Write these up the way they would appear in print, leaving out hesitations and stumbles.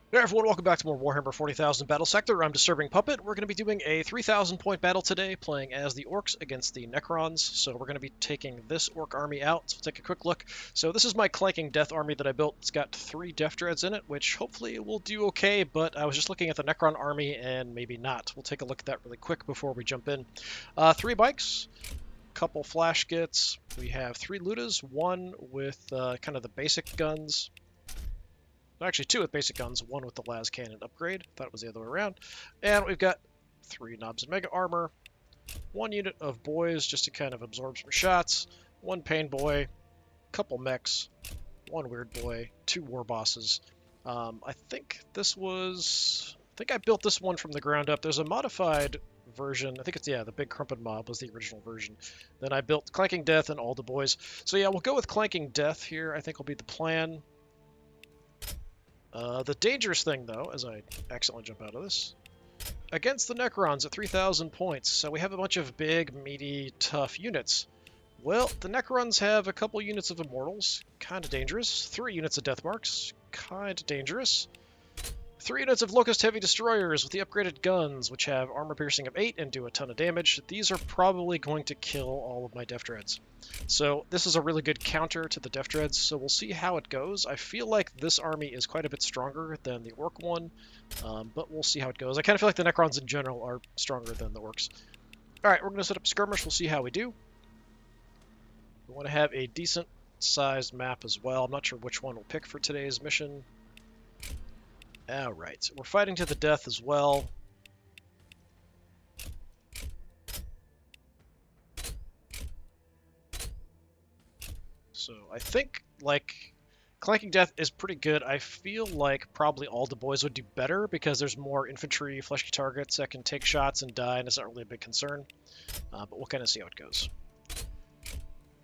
Hey everyone, welcome back to more Warhammer 40,000 Battlesector. I'm DisturbingPuppet. We're going to be doing a 3,000 point battle today, playing as the Orks against the Necrons. So we're going to be taking this Orc army out. So take a quick look. So this is my Clanking Death army that I built. It's got 3 Death Dreads in it, which hopefully will do okay, but I was just looking at the Necron army and maybe not. We'll take a look at that really quick before we jump in. 3 bikes, couple flash kits. We have 3 Ludas, 1 with kind of the basic guns. Actually, 2 with basic guns, 1 with the las cannon upgrade. Thought it was the other way around. And we've got 3 knobs and mega armor, 1 unit of boys just to kind of absorb some shots, 1 pain boy, couple mechs, 1 weird boy, 2 war bosses. I think I built this one from the ground up. There's a modified version. I think it's, yeah, the Big Crumpin Mob was the original version. Then I built Clanking Death and all the boys. So yeah, we'll go with Clanking Death here. I think will be the plan. The dangerous thing, though, as I accidentally jump out of this, against the Necrons at 3,000 points, so we have a bunch of big, meaty, tough units. Well, the Necrons have a couple units of Immortals, kind of dangerous, 3 units of Death Marks, kind of dangerous, 3 units of Locust Heavy Destroyers with the upgraded guns, which have armor piercing of 8 and do a ton of damage. These are probably going to kill all of my Death Dreads. So this is a really good counter to the Death Dreads, so we'll see how it goes. I feel like this army is quite a bit stronger than the Orc one, but we'll see how it goes. I kind of feel like the Necrons in general are stronger than the Orcs. Alright, we're going to set up a skirmish. We'll see how we do. We want to have a decent sized map as well. I'm not sure which one we'll pick for today's mission. Alright, we're fighting to the death as well. So I think, like, Clanking Death is pretty good. I feel like probably all the boys would do better because there's more infantry, fleshy targets that can take shots and die, and it's not really a big concern. But we'll kind of see how it goes.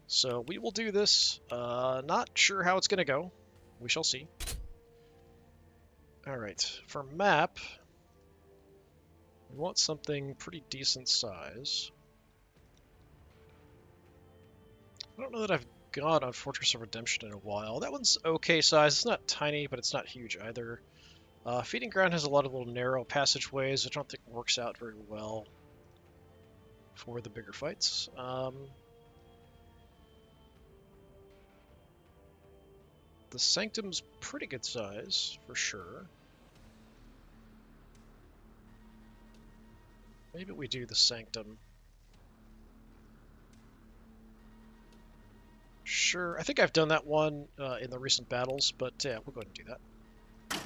So we will do this. Not sure how it's going to go. We shall see. Alright, for map, we want something pretty decent size. I don't know that I've gone on Fortress of Redemption in a while. That one's okay size. It's not tiny, but it's not huge either. Feeding Ground has a lot of little narrow passageways, which I don't think works out very well for the bigger fights. The Sanctum's pretty good size, for sure. Maybe we do the Sanctum. Sure, I think I've done that one in the recent battles, but yeah, we'll go ahead and do that.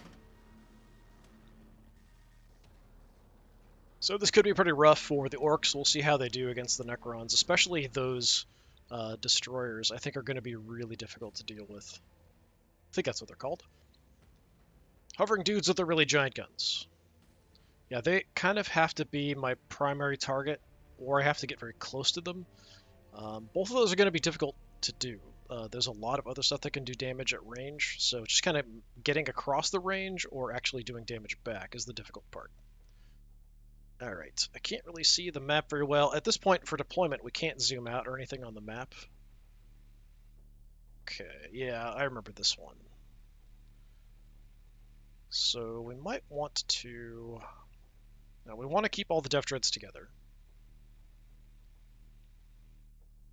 So this could be pretty rough for the Orcs. We'll see how they do against the Necrons, especially those destroyers. I think are going to be really difficult to deal with. I think that's what they're called. Hovering dudes with the really giant guns. Yeah, they kind of have to be my primary target, or I have to get very close to them. Both of those are going to be difficult to do. There's a lot of other stuff that can do damage at range, so just kind of getting across the range or actually doing damage back is the difficult part. Alright, I can't really see the map very well. At this point for deployment, we can't zoom out or anything on the map. Okay, yeah, I remember this one. So we might want to... Now we want to keep all the Death Dreads together.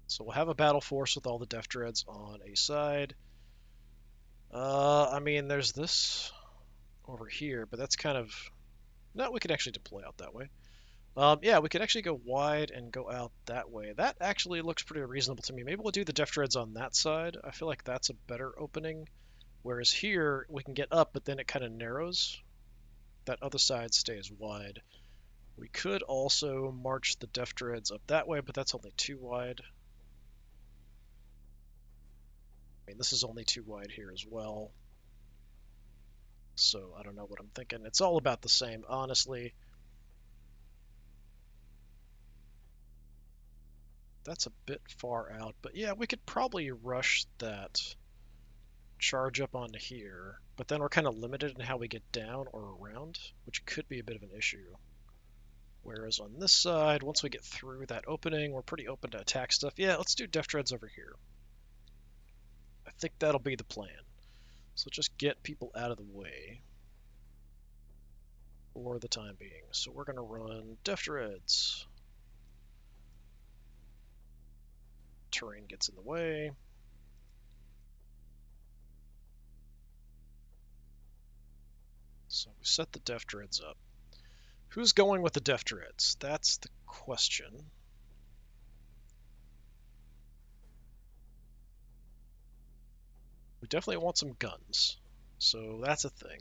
So we'll have a battle force with all the Death Dreads on a side. I mean, there's this over here, but that's kind of... No, we could actually deploy out that way. Yeah, we could actually go wide and go out that way. That actually looks pretty reasonable to me. Maybe we'll do the Death Dreads on that side. I feel like that's a better opening. Whereas here, we can get up, but then it kind of narrows. That other side stays wide. We could also march the Death Dreads up that way, but that's only too wide. I mean, this is only too wide here as well. So I don't know what I'm thinking. It's all about the same, honestly. That's a bit far out, but yeah, we could probably rush that charge up onto here, but then we're kind of limited in how we get down or around, which could be a bit of an issue. Whereas on this side, once we get through that opening, we're pretty open to attack stuff. Yeah, let's do Death Dreads over here. I think that'll be the plan. So just get people out of the way. for the time being. So we're going to run Deft Reds. Terrain gets in the way. So we set the Deft Reds up. Who's going with the Deft Reds? That's the question. We definitely want some guns. So that's a thing.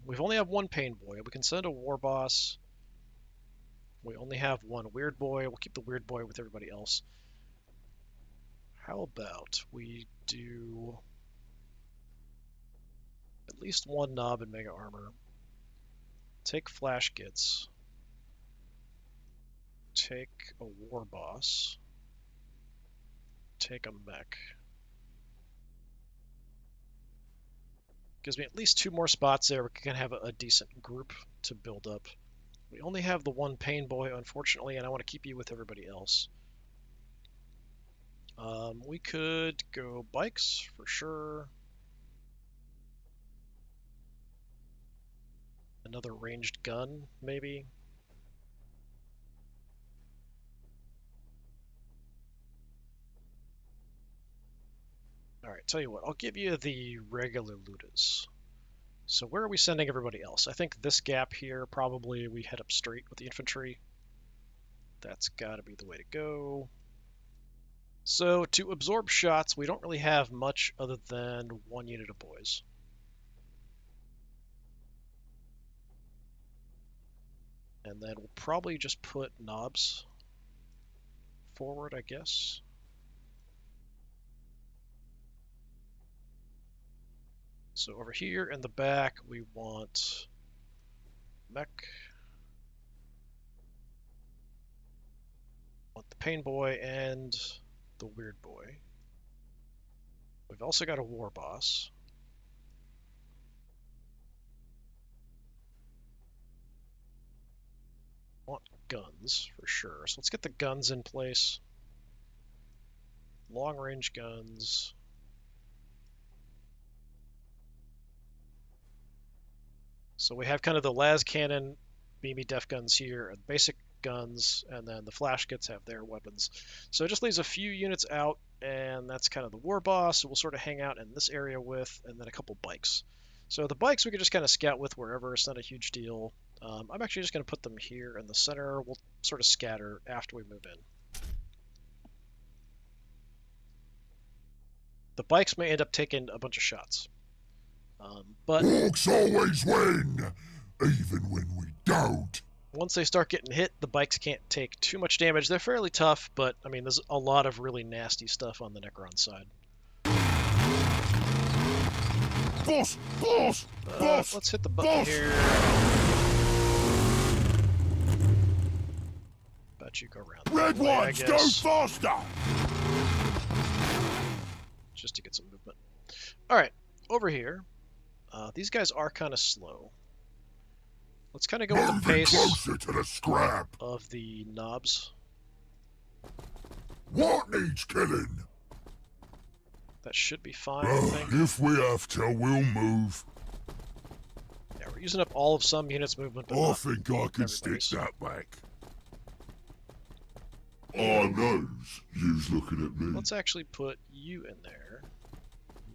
We've only have one Pain Boy. We can send a War Boss. We only have one Weird Boy. We'll keep the Weird Boy with everybody else. How about we do at least one Knob and Mega Armor. Take Flash Gits. Take a War Boss. Take a Mech. Gives me at least 2 more spots there. We can have a decent group to build up. We only have the one Pain Boy, unfortunately, and I want to keep you with everybody else. We could go bikes for sure. Another ranged gun, maybe. Alright, tell you what, I'll give you the regular Ludas. So where are we sending everybody else? I think this gap here, probably we head up straight with the infantry. That's got to be the way to go. So to absorb shots, we don't really have much other than 1 unit of boys. And then we'll probably just put knobs forward, I guess. So over here in the back, we want mech. Want the Pain Boy and the Weird Boy. We've also got a War Boss. Want guns for sure. So let's get the guns in place. Long range guns. So we have kind of the las cannon, BB def guns here, basic guns, and then the flash kits have their weapons. So it just leaves a few units out, and that's kind of the war boss. So we'll sort of hang out in this area with, and then a couple bikes. So the bikes we could just kind of scout with wherever. It's not a huge deal. I'm actually just going to put them here in the center. We'll sort of scatter after we move in. The bikes may end up taking a bunch of shots. But Orks always win, even when we don't. Once they start getting hit, the bikes can't take too much damage. They're fairly tough, but I mean, there's a lot of really nasty stuff on the Necron side. Boss! Boss! Boss! Let's hit the button here. Bet you go around. Red ones, go faster! Just to get some movement. All right, over here. These guys are kind of slow. Let's kind of go with the pace closer to the scrap of the knobs. What needs killing? That should be fine, I think. If we have to, we'll move. Yeah, we're using up all of some units' movement, but I think I can stick that back. I knows you's looking at me. Let's actually put you in there.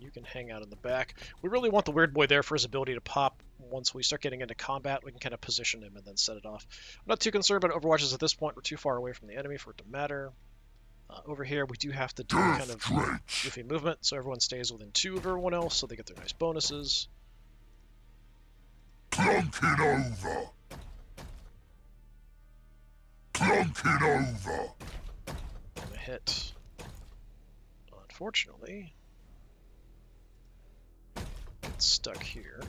You can hang out in the back. We really want the Weird Boy there for his ability to pop once we start getting into combat. We can kind of position him and then set it off. I'm not too concerned about Overwatches at this point. We're too far away from the enemy for it to matter. Over here, we do have to do kind of goofy movement, so everyone stays within 2 of everyone else, so they get their nice bonuses. Clunk it over! Clunk it over! And a hit. Unfortunately, get stuck here.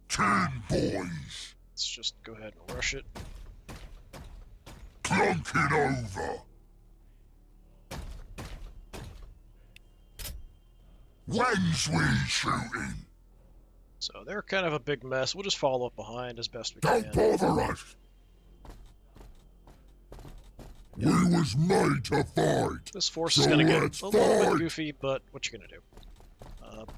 Ten boys! Let's just go ahead and rush it. Clunk it over! When's we shooting? So they're kind of a big mess. We'll just follow up behind as best we can. Don't bother us! We was made to fight! This force is going to get a little bit goofy, but what you going to do?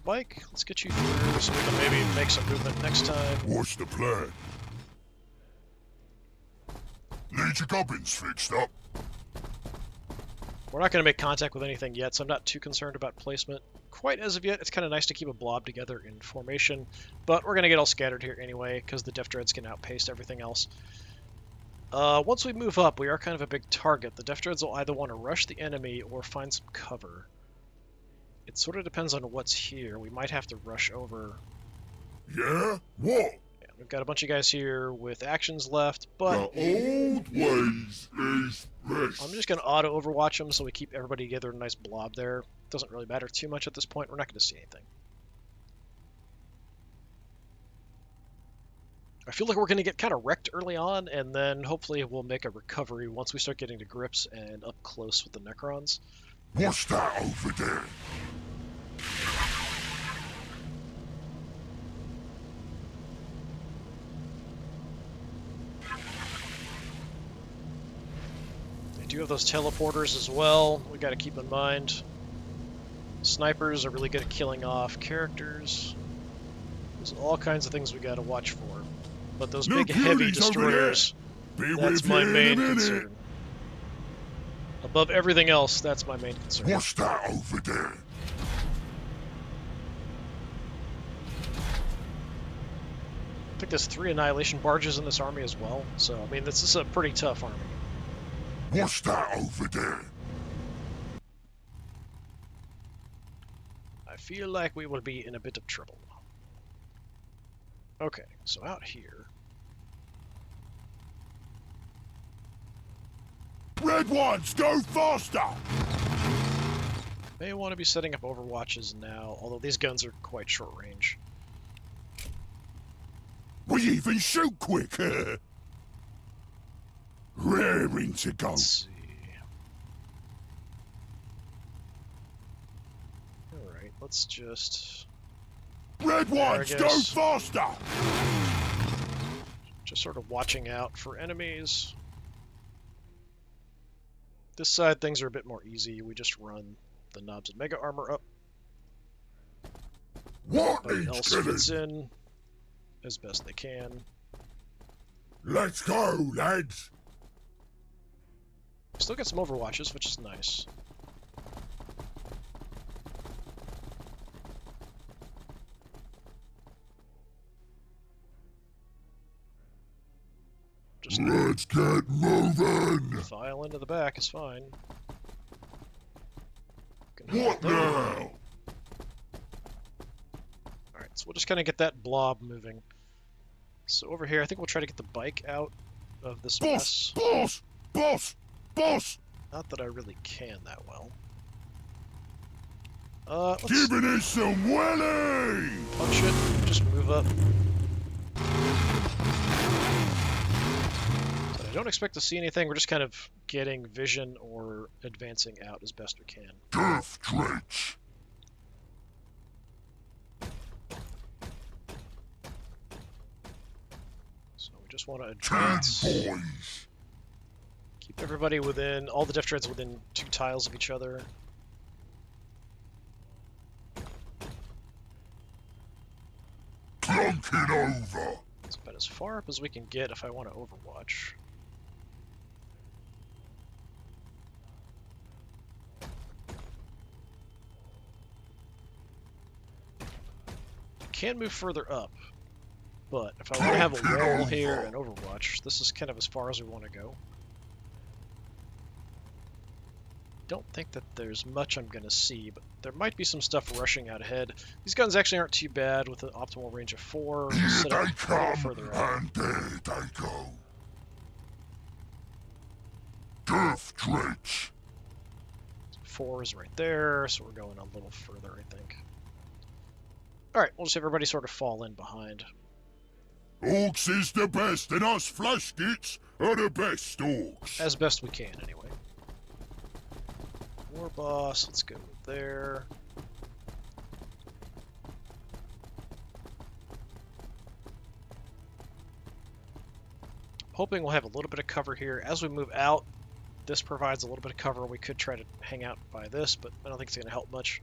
Mike, let's get you through so we can maybe make some movement next time. What's the plan? Need your gubbins fixed up? We're not going to make contact with anything yet, so I'm not too concerned about placement quite as of yet. It's kind of nice to keep a blob together in formation, but we're going to get all scattered here anyway because the Def Dreads can outpace everything else. Once we move up, we are kind of a big target. The Def Dreads will either want to rush the enemy or find some cover. It sort of depends on what's here. We might have to rush over. Yeah? What? Yeah, we've got a bunch of guys here with actions left, but The old ways is best. I'm just going to auto overwatch them so we keep everybody together in a nice blob there. Doesn't really matter too much at this point. We're not going to see anything. I feel like we're going to get kind of wrecked early on, and then hopefully we'll make a recovery once we start getting to grips and up close with the Necrons. What's that over there? They do have those teleporters as well. We got to keep in mind. Snipers are really good at killing off characters. There's all kinds of things we got to watch for. But those big heavy destroyers, that's my main concern. Above everything else, that's my main concern. What's that over there? I think there's 3 Annihilation barges in this army as well. So, I mean, this is a pretty tough army. What's that over there? I feel like we will be in a bit of trouble. Okay, so out here. Red ones, go faster! May want to be setting up overwatches now, although these guns are quite short range. We even shoot quick! Raring to go. Let's see. Alright, let's just... Red ones, go guess. faster! Just sort of watching out for enemies. This side, things are a bit more easy. We just run the knobs and mega armor up. What Everybody needs else killing? fits in as best they can. Let's go, lads! Still get some overwatches, which is nice. Just Let's get moving! file into the back is fine. What now? Alright, so we'll just kind of get that blob moving. So over here, I think we'll try to get the bike out of this Boss! mess. Boss! Boss! Boss! Not that I really can that well. Let's Giving it some willy! punch it, just move up. But I don't expect to see anything, we're just kind of getting vision or advancing out as best we can. Death Dredge! So we just want to 10 advance. boys! Keep everybody within, all the Def Dreads within 2 tiles of each other. Clunk it over! It's about as far up as we can get if I want to overwatch. I can move further up, but if I want to have a wall here and overwatch, this is kind of as far as we want to go. Don't think that there's much I'm going to see, but there might be some stuff rushing out ahead. These guns actually aren't too bad with an optimal range of 4. We'll Here set up they a come, little further out. and there they go. Death Dredge! 4 is right there, so we're going a little further, I think. Alright, we'll just have everybody sort of fall in behind. Orks is the best, and us flash gits are the best orks. As best we can, anyway. War boss, let's go there. Hoping we'll have a little bit of cover here. As we move out, this provides a little bit of cover. We could try to hang out by this, but I don't think it's going to help much.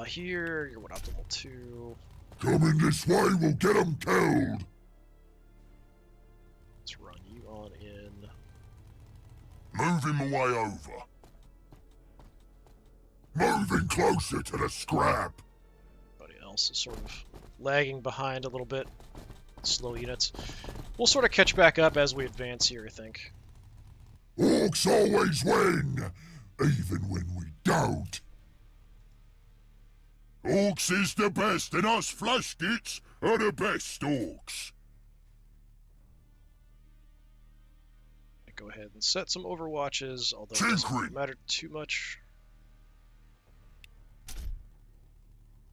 Here, you're what, optimal 2. Coming this way will get 'em killed. Let's run you on in. Move him away over. Moving closer to the scrap. Everybody else is sort of lagging behind a little bit. Slow units. We'll sort of catch back up as we advance here, I think. Orks always win, even when we don't. Orks is the best, and us flashgits are the best orks. Go ahead and set some overwatches, although it doesn't matter too much.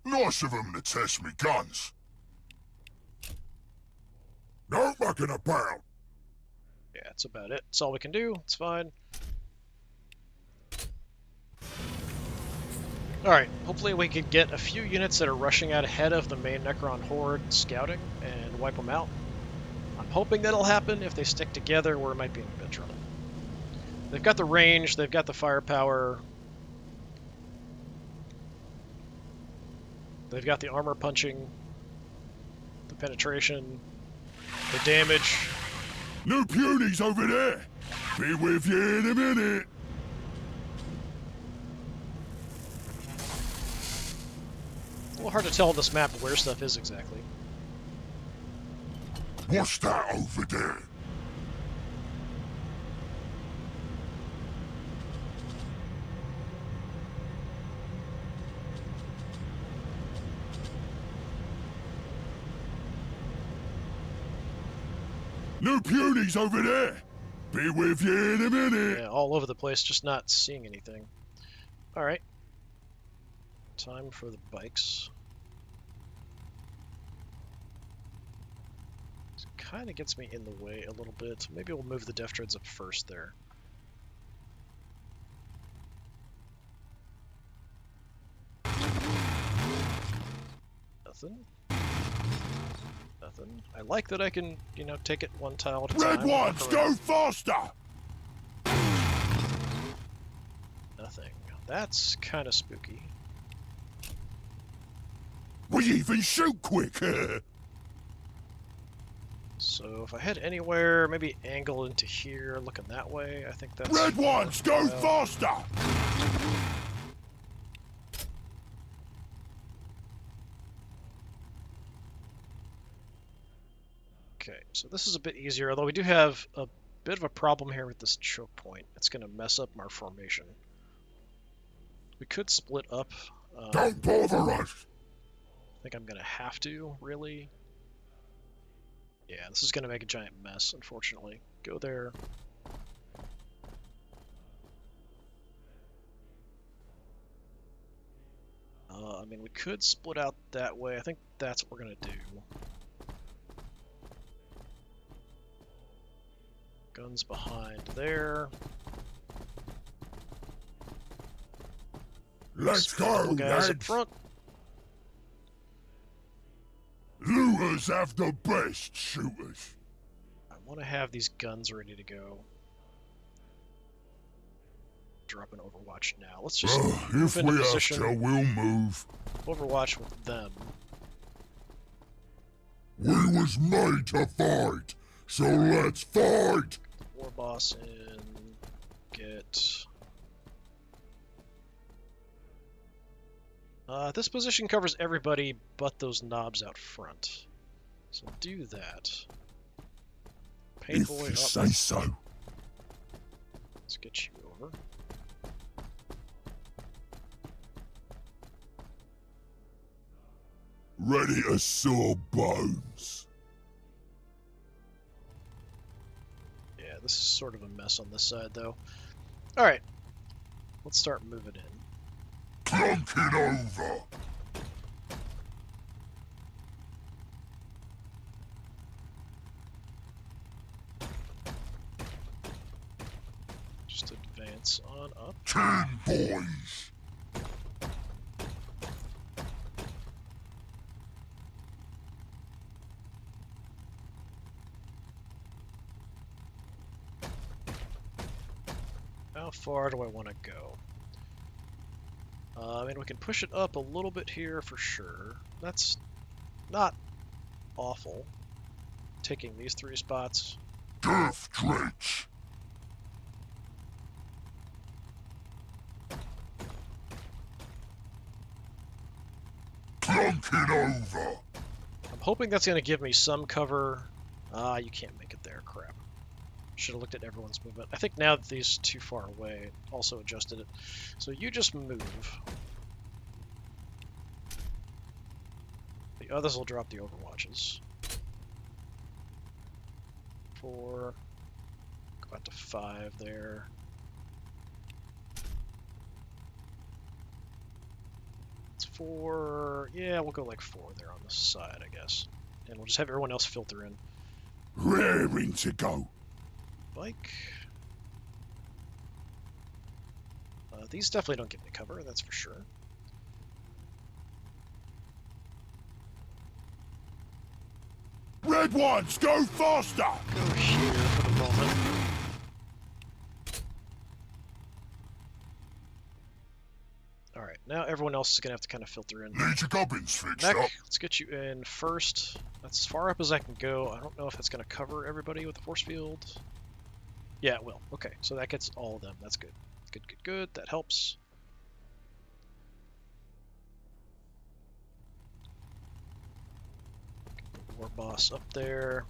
Nice of them to test me guns. No mucking about. Yeah, that's about it. That's all we can do. It's fine. Alright, hopefully we can get a few units that are rushing out ahead of the main Necron horde scouting and wipe them out. I'm hoping that'll happen. If they stick together, we might be in a bit of trouble. They've got the range, they've got the firepower. They've got the armor punching, the penetration, the damage. New punies over there. Be with you in a minute. It's a little hard to tell on this map where stuff is exactly. What's that over there? New punies over there. Be with you in a minute. Yeah, all over the place, just not seeing anything. Alright. Time for the bikes. This kind of gets me in the way a little bit. Maybe we'll move the Death Dreads up first there. Nothing. Nothing. I like that I can, you know, take it one tile at a time. Red ones, go faster! Nothing. That's kind of spooky. We even shoot quick. So if I head anywhere, maybe angle into here, looking that way, I think that's... Red ones, go faster! Okay, so this is a bit easier, although we do have a bit of a problem here with this choke point. It's going to mess up our formation. We could split up. Don't bother us! I think I'm going to have to, really. Yeah, this is going to make a giant mess, unfortunately. Go there. I mean, we could split out that way. I think that's what we're going to do. Guns behind there. Let's go, guys lads! up front. Looters have the best shooters. I want to have these guns ready to go. Drop an Overwatch now. Let's just If we have to, we'll move. Overwatch with them. We was made to fight, so let's fight! War boss in. Get. This position covers everybody but those knobs out front. So do that. If Painboy you up. say so. Let's get you over. Ready to saw bones. Yeah, this is sort of a mess on this side, though. Alright. Let's start moving in. Clunk it over. Just advance on up. 10 boys. How far do I want to go? And we can push it up a little bit here for sure. That's not awful. Taking these 3 spots. Death Dredge. Clunk it over. I'm hoping that's going to give me some cover. Ah, you can't make it there. Crap. Should have looked at everyone's movement. I think now that these are too far away, it also adjusted it. So you just move. The others will drop the overwatches. 4. Go out to 5 there. It's 4. Yeah, we'll go like 4 there on the side, I guess. And we'll just have everyone else filter in. Raring to go. Bike. These definitely don't give me cover, that's for sure. Red ones, go faster! Go here for the moment. Alright, now everyone else is going to have to kind of filter in. Need your gubbins fixed Mech, up. let's get you in first. That's as far up as I can go. I don't know if that's going to cover everybody with the force field. Yeah, it will. Okay, so that gets all of them. That's good. Good, good, good. That helps. War boss up there.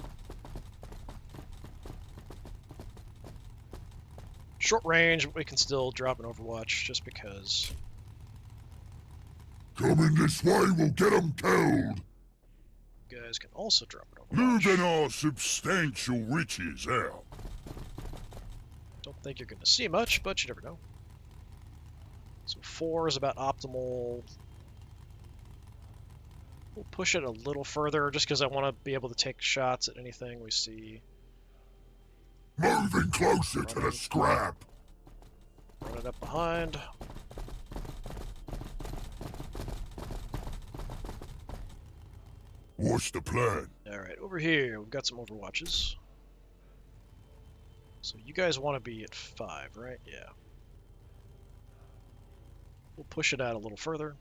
Short range, but we can still drop an Overwatch just because. Coming this way will get them killed. You guys can also drop an Overwatch. Moving our substantial riches out. Don't think you're going to see much, but you never know. So 4 is about optimal. We'll push it a little further just because I want to be able to take shots at anything we see. Moving closer to the scrap. Run it up behind. What's the plan? Alright, over here, we've got some Overwatches. So you guys want to be at 5, right? Yeah. We'll push it out a little further.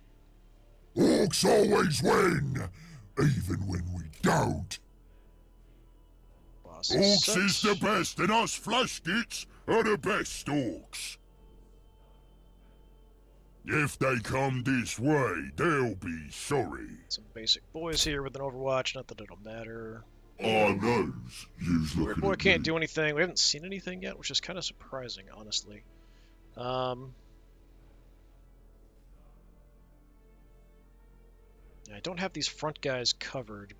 Orks always win, even when we don't. Boss Orks set. is the best, and us flashgits are the best orks. If they come this way, they'll be sorry. Some basic boys here with an Overwatch, not that it'll matter. Our nose, use Weird looking boy at can't me. do anything. We haven't seen anything yet, which is kind of surprising, honestly. I don't have these front guys covered,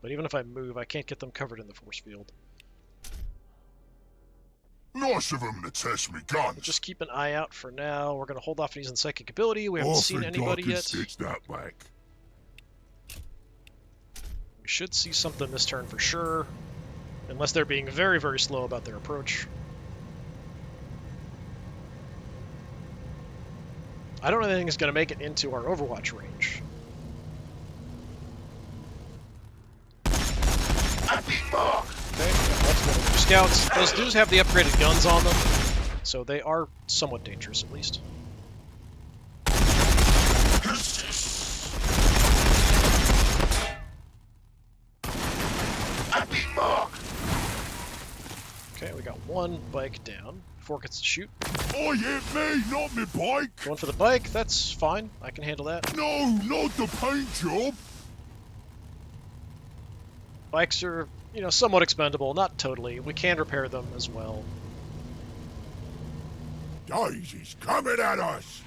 but even if I move, I can't get them covered in the force field. Nice of them to test me We'll guns. just keep an eye out for now. We're going to hold off on using psychic ability. We haven't seen anybody I can yet. stitch that back. We should see something this turn for sure, unless they're being very, very slow about their approach. I don't know anything is going to make it into our Overwatch range. Okay, let's go. Scouts, those dudes have the upgraded guns on them, so they are somewhat dangerous at least. Okay, we got 1 bike down before it gets to shoot. Oh, hit me, not me bike. Going for the bike, that's fine. I can handle that. No, not the paint job. Bikes are, you know, somewhat expendable, not totally. We can repair them as well. Daisy's coming at us.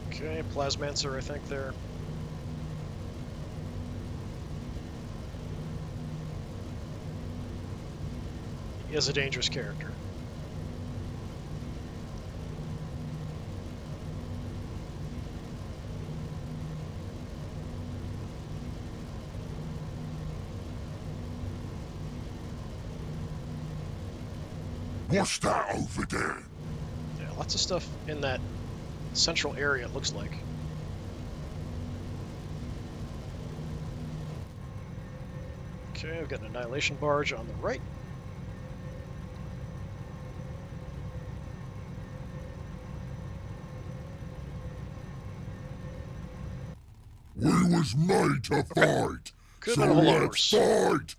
Okay, Plasmancer, I think there. He is a dangerous character. What's that over there? Yeah, lots of stuff in that central area, it looks like. Okay, I've got an Annihilation Barge on the right. We was made to fight, Could have so been a whole lot let's worse. fight!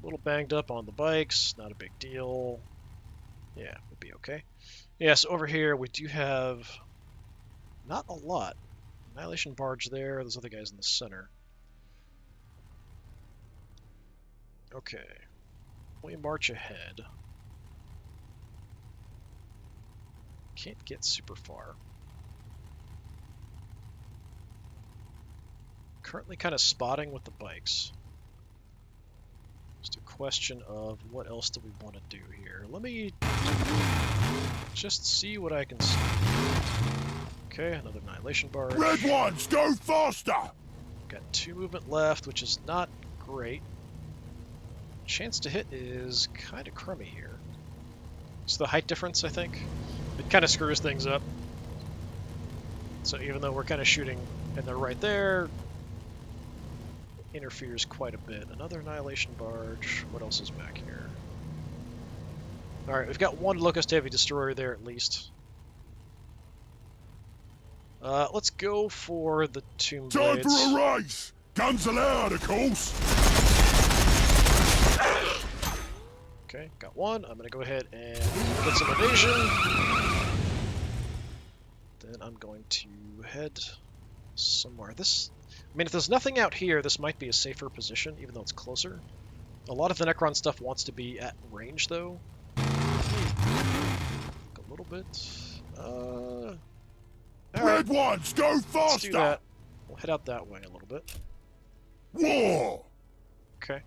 A little banged up on the bikes, not a big deal. Yeah, would be okay. Yeah, so over here we do have not a lot. Annihilation Barge there, those other guys in the center. Okay, we march ahead. Can't get super far. Currently kind of spotting with the bikes. Just a question of what else do we want to do here. Let me just see what I can see. Okay, another Annihilation Barge. Red ones, go faster! Got 2 movement left, which is not great. Chance to hit is kind of crummy here. It's the height difference, I think. It kind of screws things up. So even though we're kind of shooting and they're right there, it interferes quite a bit. Another Annihilation Barge. What else is back here? Alright, we've got 1 Locust Heavy Destroyer there at least. Let's go for the Tomb Time Blades. for a race! Guns allowed, of course! Okay, got 1. I'm going to go ahead and get some evasion. Then I'm going to head somewhere. I mean, if there's nothing out here, this might be a safer position, even though it's closer. A lot of the Necron stuff wants to be at range, though. A little bit. Red ones, go faster! Let's do that. We'll head out that way a little bit. War! Okay.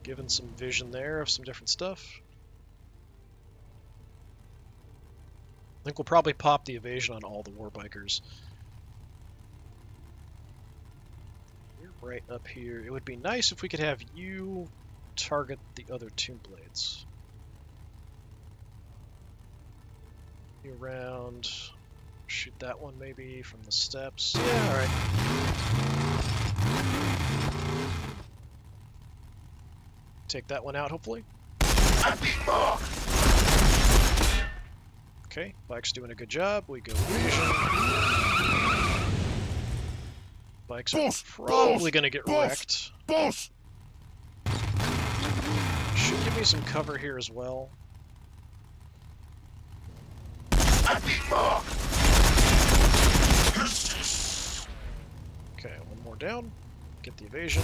Given some vision there of some different stuff. I think we'll probably pop the evasion on all the warbikers. You're right up here. It would be nice if we could have you target the other Tomb Blades. You around. Shoot that one maybe from the steps. Yeah, alright. Take that one out, hopefully. Okay, bike's doing a good job. We go evasion. Bikes are probably going to get wrecked. Boss! Should give me some cover here as well. Okay, 1 more down. Get the evasion.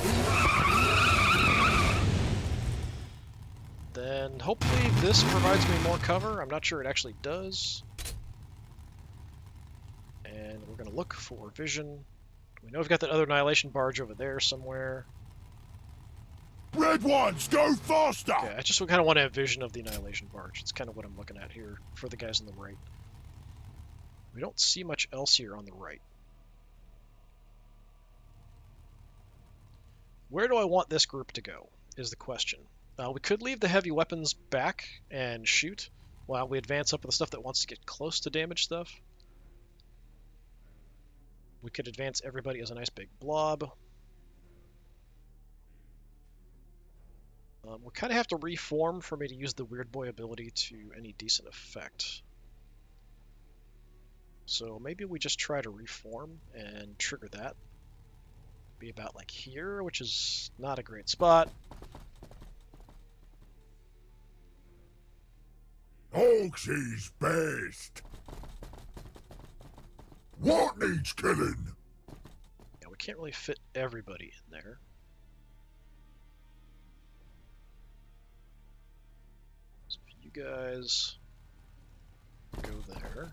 Then hopefully this provides me more cover. I'm not sure it actually does. And we're going to look for vision. We know we've got that other Annihilation Barge over there somewhere. Red ones, go faster! Okay, I just kind of want to have vision of the Annihilation Barge. It's kind of what I'm looking at here for the guys on the right. We don't see much else here on the right. Where do I want this group to go, is the question. We could leave the heavy weapons back and shoot while we advance up with the stuff that wants to get close to damage stuff. We could advance everybody as a nice big blob. We'll kind of have to reform for me to use the Weird Boy ability to any decent effect. So maybe we just try to reform and trigger that. Be about like here, which is not a great spot. Orks is best. What needs killing? Yeah, we can't really fit everybody in there. So if you guys go there.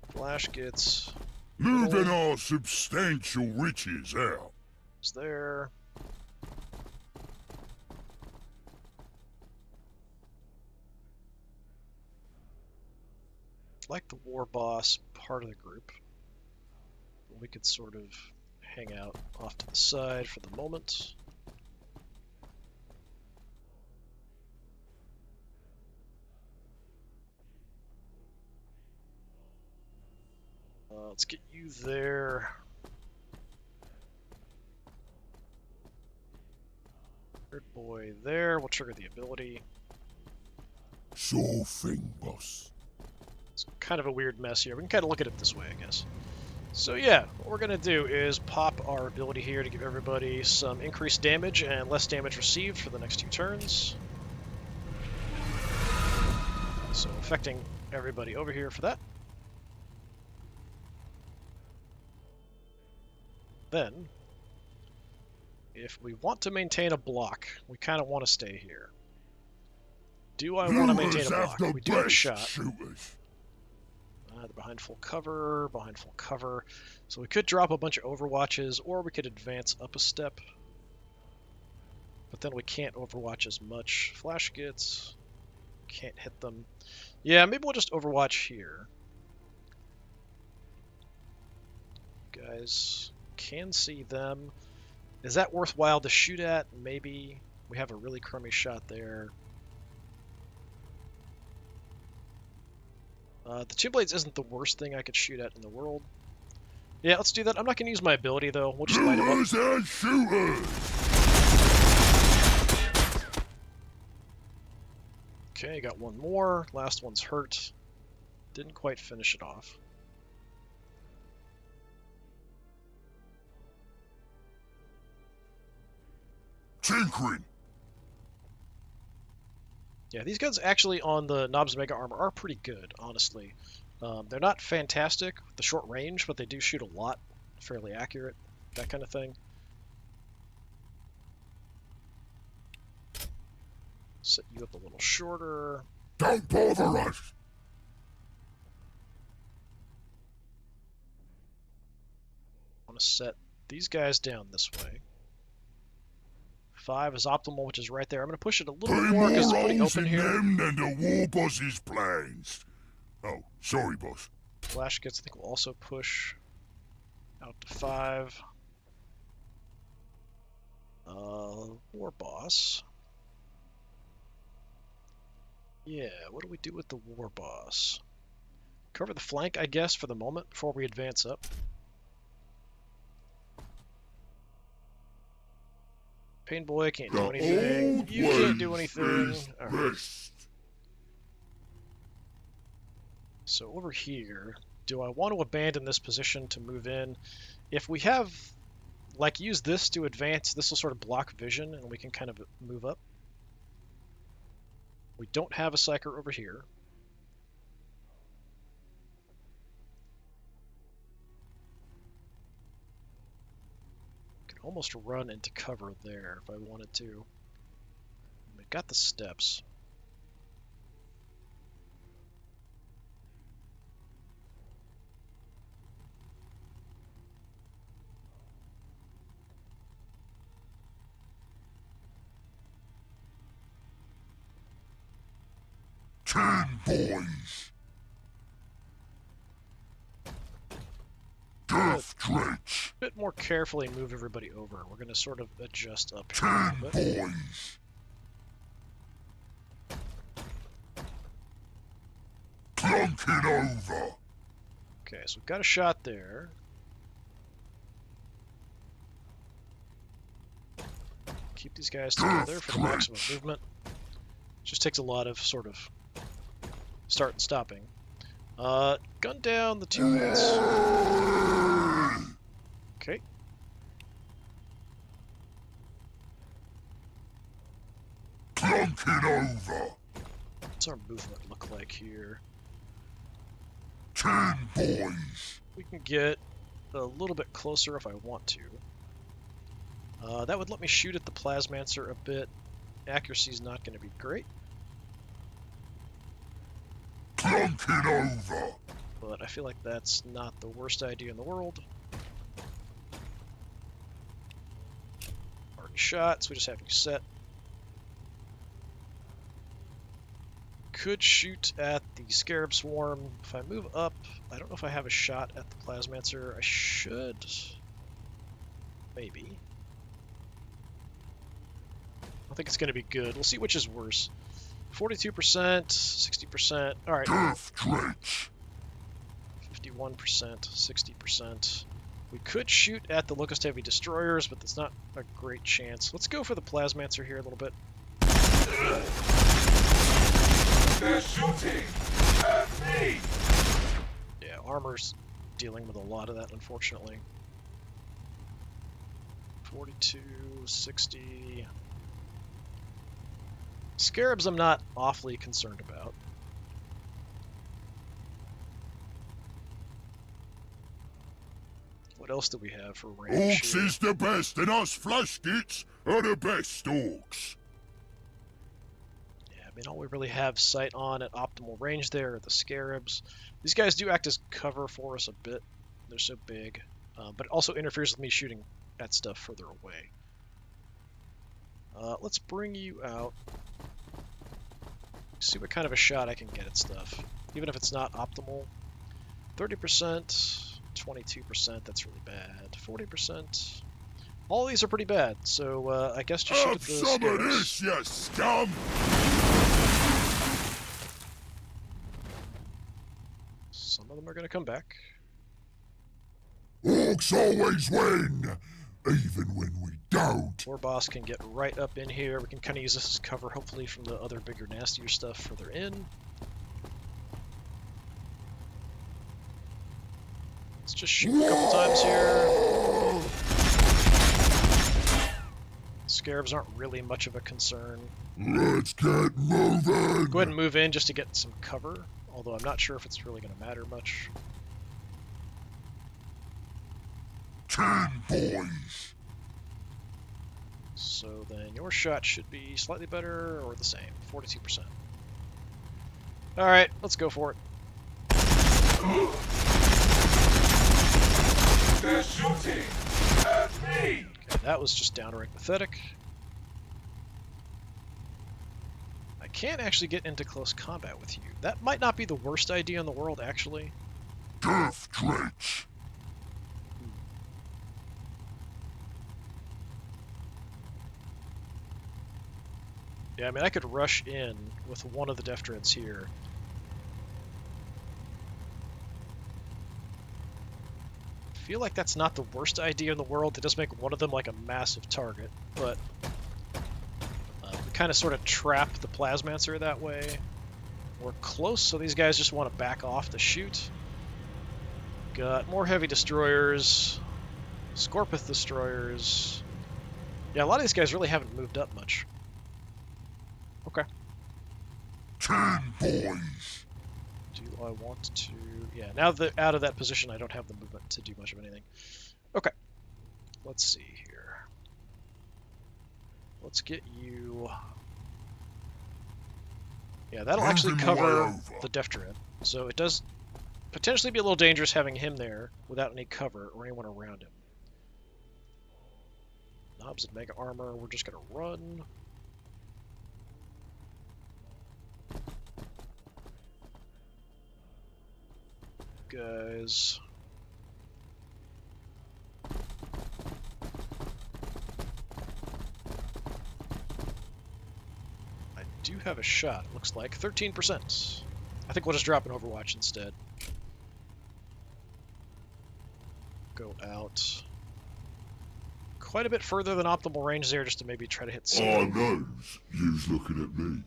Flash gets Moving our substantial riches out. is there. Like the war boss part of the group. We could sort of hang out off to the side for the moment. Let's get you there. Third boy there. We'll trigger the ability. Sure thing, boss. It's kind of a weird mess here. We can kind of look at it this way, I guess. So yeah, what we're going to do is pop our ability here to give everybody some increased damage and less damage received for the next 2 turns. So affecting everybody over here for that. Then, if we want to maintain a block, we kind of want to stay here. Do I want to maintain a block? We do have a shot. Shooters. They're behind full cover, So we could drop a bunch of overwatches, or we could advance up a step. But then we can't overwatch as much. Flash gets, can't hit them. Yeah, maybe we'll just overwatch here. You guys can see them. Is that worthwhile to shoot at? Maybe. We have a really crummy shot there. The Two Blades isn't the worst thing I could shoot at in the world. Yeah, let's do that. I'm not going to use my ability, though. We'll just light him up. Shooters and shooters. Okay, got one more. Last one's hurt. Didn't quite finish it off. Tinkering. Yeah, these guns actually on the Knobs Mega Armor are pretty good, honestly. They're not fantastic with the short range, but they do shoot a lot. Fairly accurate, that kind of thing. Set you up a little shorter. Don't bother us. I want to set these guys down this way. 5 is optimal, which is right there. I'm going to push it a little bit more because it's pretty open here. Them than the war boss's plans. Oh, sorry, boss. Flash gets, I think, will also push out to 5. War boss. Yeah, what do we do with the war boss? Cover the flank, I guess, for the moment before we advance up. Pain Boy can't do anything. You can't do anything. Alright. So over here, do I want to abandon this position to move in? If we have, like, use this to advance, this will sort of block vision and we can kind of move up. We don't have a Psyker over here. Could almost run into cover there if I wanted to. We got the steps. Boys. Death Dredge. A bit more carefully move everybody over. We're going to sort of adjust up here 10 a little bit. boys. Clunking over. Okay, so we've got a shot there. Keep these guys together for the maximum movement. Just takes a lot of sort of start and stopping. Gun down the 2 blades. Okay. Clunking over. What's our movement look like here? 10 boys. We can get a little bit closer if I want to. That would let me shoot at the Plasmancer a bit. Accuracy's not going to be great. Clunking over. But I feel like that's not the worst idea in the world. Already shot, so we just have you set. Could shoot at the Scarab Swarm. If I move up, I don't know if I have a shot at the Plasmancer. I should. Maybe. I think it's going to be good. We'll see which is worse. 42%, 60%. Alright. Death Dredge. 51%, 60%. We could shoot at the Locust Heavy Destroyers, but that's not a great chance. Let's go for the Plasmancer here a little bit. They're shooting at me! Yeah, armor's dealing with a lot of that, unfortunately. 42, 60... Scarabs I'm not awfully concerned about. What else do we have for range Orks here? is the best, and us flashkits are the best orks. Yeah, I mean, all we really have sight on at optimal range there are the Scarabs. These guys do act as cover for us a bit. They're so big. But it also interferes with me shooting at stuff further away. Let's bring you out. See what kind of a shot I can get at stuff. Even if it's not optimal. 30%. 22%, that's really bad. 40%. All these are pretty bad, so I guess just shoot at the Have some of Scarabs. this, you scum! Some of them are going to come back. Orks always win, even when we don't. Poor boss can get right up in here. We can kind of use this as cover, hopefully, from the other bigger, nastier stuff further in. Let's just shoot a couple times here. Scarabs aren't really much of a concern. Let's get moving! Go ahead and move in just to get some cover, although I'm not sure if it's really going to matter much. 10 boys! So then your shot should be slightly better or the same, 42%. Alright, let's go for it. They're shooting at me! Okay, that was just downright pathetic. I can't actually get into close combat with you. That might not be the worst idea in the world, actually. Death Drench! Yeah, I mean, I could rush in with one of the Death Dreads here. I feel like that's not the worst idea in the world. It does make one of them like a massive target, but we kind of sort of trap the Plasmancer that way. We're close, so these guys just want to back off to shoot. Got more heavy destroyers, Scorpith destroyers. Yeah, a lot of these guys really haven't moved up much. Okay. 10 boys! Do I want to... Yeah, now that out of that position, I don't have the movement to do much of anything. Okay. Let's see here. Let's get you... Yeah, that'll actually Moving cover way over. the Death Dread. So it does potentially be a little dangerous having him there without any cover or anyone around him. Knobs and Mega Armor, we're just going to run. Guys. I do have a shot, looks like. 13%. I think we'll just drop an Overwatch instead. Go out. Quite a bit further than optimal range there just to maybe try to hit I something. knows you's looking at me.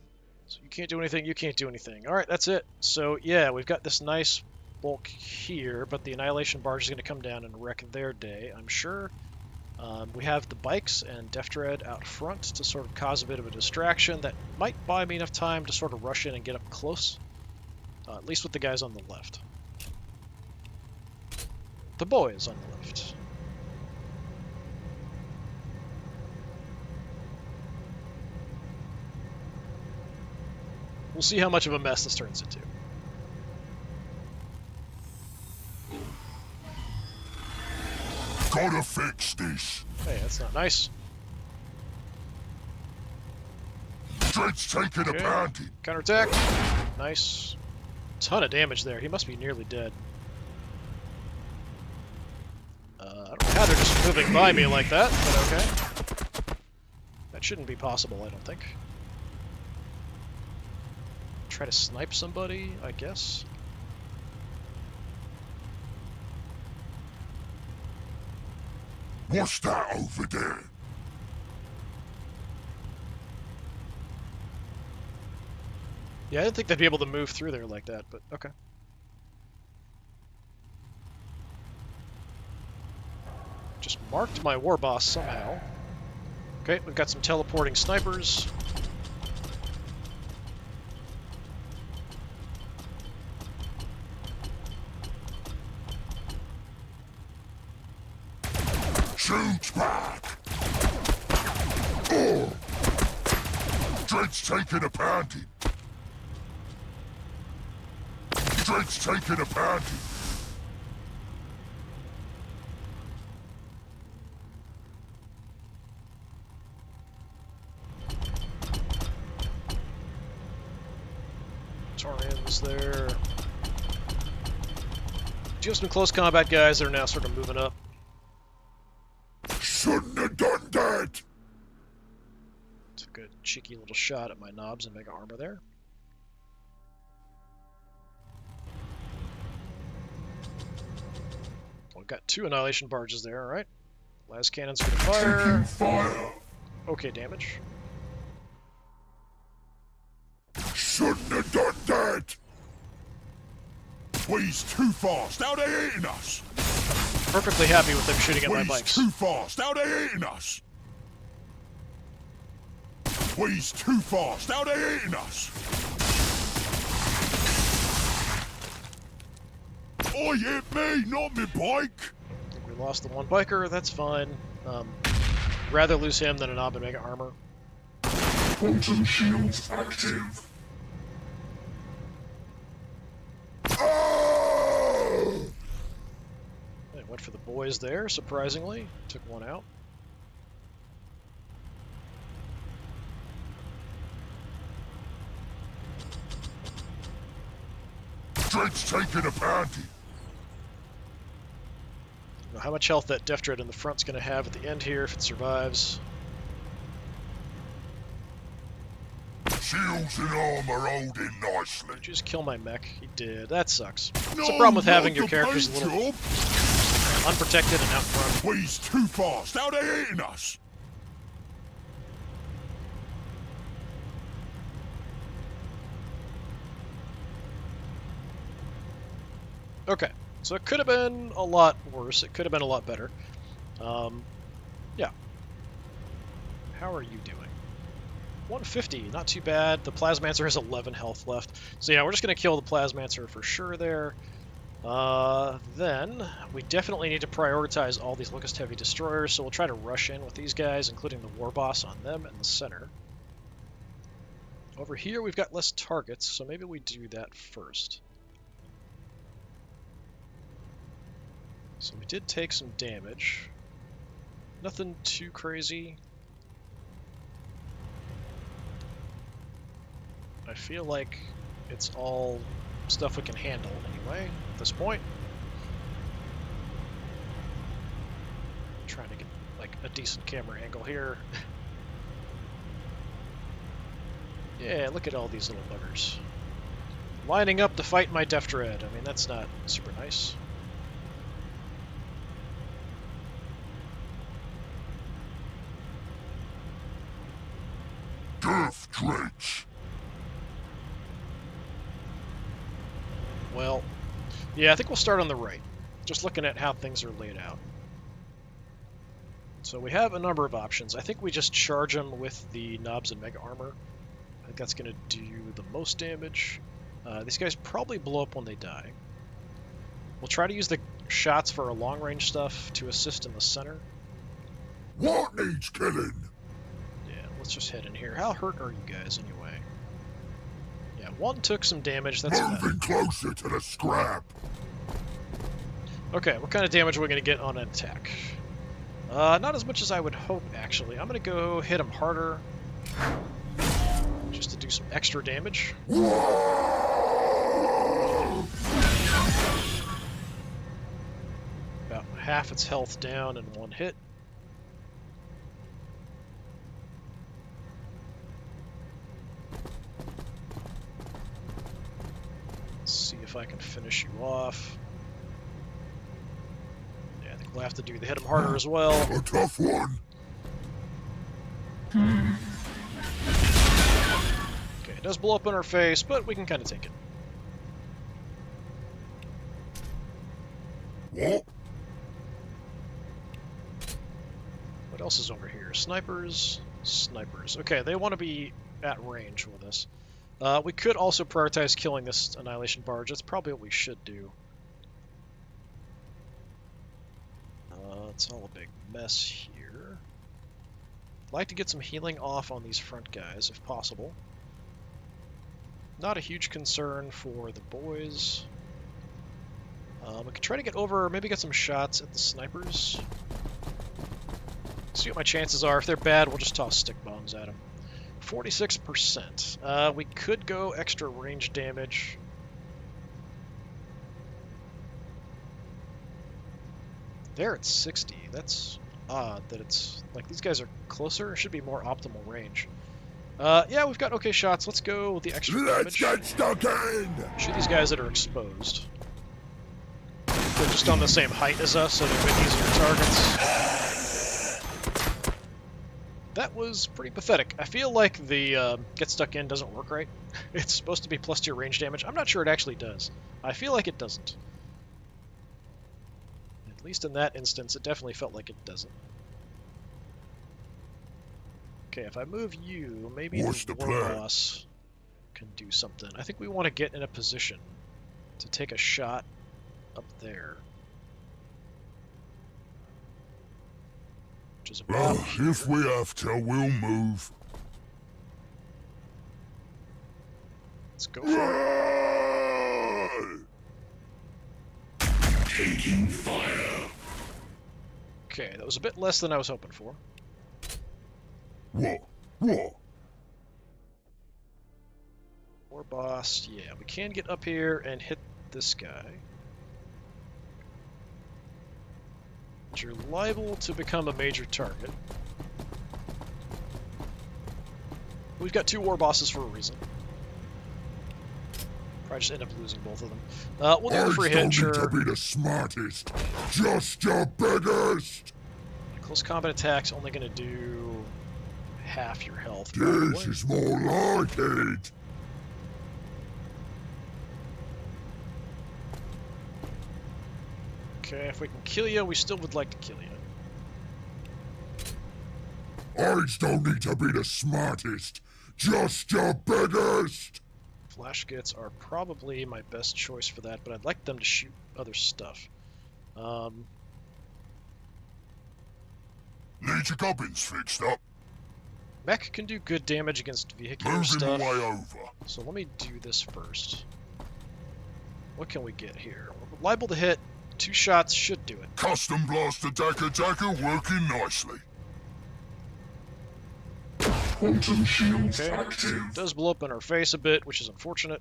So you can't do anything, you can't do anything. Alright, that's it. So yeah, we've got this nice bulk here, but the Annihilation Barge is going to come down and wreck their day, I'm sure. We have the bikes and Death Dread out front to sort of cause a bit of a distraction that might buy me enough time to sort of rush in and get up close. At least with the guys on the left. The boys on the left. We'll see how much of a mess this turns into. Gotta fix this. Hey, that's not nice. Dread's taking Okay. a pounding. Counterattack. Nice. Ton of damage there. He must be nearly dead. I don't know how they're just moving by me like that, but okay. That shouldn't be possible, I don't think. Try to snipe somebody, I guess. What's that over there? Yeah, I didn't think they'd be able to move through there like that, but okay. Just marked my war boss somehow. Okay, we've got some teleporting snipers. Shoot back! Oh! Dread's taking a pounding. Dread's taking a pounding. Taurians there. Just some close combat guys that are now sort of moving up. Shouldn't have done that! Took a cheeky little shot at my knobs and mega armor there. We've got 2 annihilation barges there, alright. Las cannon's gonna fire. Fire! Okay, damage. Shouldn't have done that! He's too fast, now they're eating us! Perfectly happy with them shooting at my He's bikes. too fast, now they're eating us! He's too fast, now they're eating us! Oh, hit me, not me bike! I think we lost the one biker, that's fine. Rather lose him than a knob and mega armor. Quantum shields active. Oh! They went for the boys there, surprisingly. Took one out. Dread's taking a pounding. Don't know how much health that Death Dread in the front's going to have at the end here if it survives. Shields and armor holding nicely. Did you just kill my mech? He did. That sucks. No, It's a problem with having not your the characters a paint little job. unprotected and out front. He's too fast, now they're eating us. Okay, so it could have been a lot worse. It could have been a lot better. Yeah. How are you doing? 150, not too bad. The Plasmancer has 11 health left. So yeah, we're just going to kill the Plasmancer for sure there. Then we definitely need to prioritize all these Locust Heavy Destroyers, so we'll try to rush in with these guys, including the War Boss on them in the center. Over here we've got less targets, so maybe we do that first. So we did take some damage. Nothing too crazy. I feel like it's all stuff we can handle anyway at this point. Trying to get like a decent camera angle here. Yeah, look at all these little buggers. Lining up to fight my Death Dread. I mean, that's not super nice. Death Dreads. Well, yeah, I think we'll start on the right. Just looking at how things are laid out. So we have a number of options. I think we just charge them with the knobs and mega armor. I think that's going to do the most damage. These guys probably blow up when they die. We'll try to use the shots for our long-range stuff to assist in the center. What needs killing? Yeah, let's just head in here. How hurt are you guys anyway? Yeah, one took some damage. That's Moving closer to the scrap. Okay, what kind of damage are we going to get on an attack? Not as much as I would hope, actually. I'm going to go hit him harder, just to do some extra damage. About half its health down in one hit. Let's see if I can finish you off. Yeah, I think We'll have to do the hit him harder as well. A tough one. Okay, it does blow up in our face, but we can kind of take it. What? What else is over here? Snipers. Snipers. Okay, they want to be at range with us. We could also prioritize killing this Annihilation Barge. That's probably what we should do. It's all a big mess here. I'd like to get some healing off on these front guys, if possible. Not a huge concern for the boys. We could try to get over, maybe get some shots at the snipers. See what my chances are. If they're bad, we'll just toss stick bombs at them. 46%. We could go extra range damage. They're at 60. That's odd that it's like these guys are closer. It should be more optimal range. Yeah, we've got okay shots. Let's go with the extra Let's damage. get stuck in! Shoot these guys that are exposed. They're just on the same height as us, so they're a bit easier targets. That was pretty pathetic. I feel like the get stuck in doesn't work right. It's supposed to be plus 2 range damage. I'm not sure it actually does. I feel like it doesn't. At least in that instance, it definitely felt like it doesn't. Okay, if I move you, maybe What's the the war plan? boss can do something. I think we want to get in a position to take a shot up there. Which is about here. If we have to, we'll move. Let's go for it. Taking fire. Okay, that was a bit less than I was hoping for. What? What? War boss, yeah, we can get up here and hit this guy. But you're liable to become a major target. We've got 2 war bosses for a reason. Probably just end up losing both of them. We'll do the free hit, don't need sure. to be the smartest, just the biggest. Close combat attack's only going to do half your health. This Probably. is more like it. Okay, if we can kill you, we still would like to kill you. I don't need to be the smartest, just the biggest. Flash Gits are probably my best choice for that, but I'd like them to shoot other stuff. Need your gubbins fixed up. Mech can do good damage against vehicular Moving stuff, my way over. so let me do this first. What can we get here? We're liable to hit. 2 shots should do it. Custom blaster Dagger working nicely. Quantum shields Okay, active. it does blow up in our face a bit, which is unfortunate.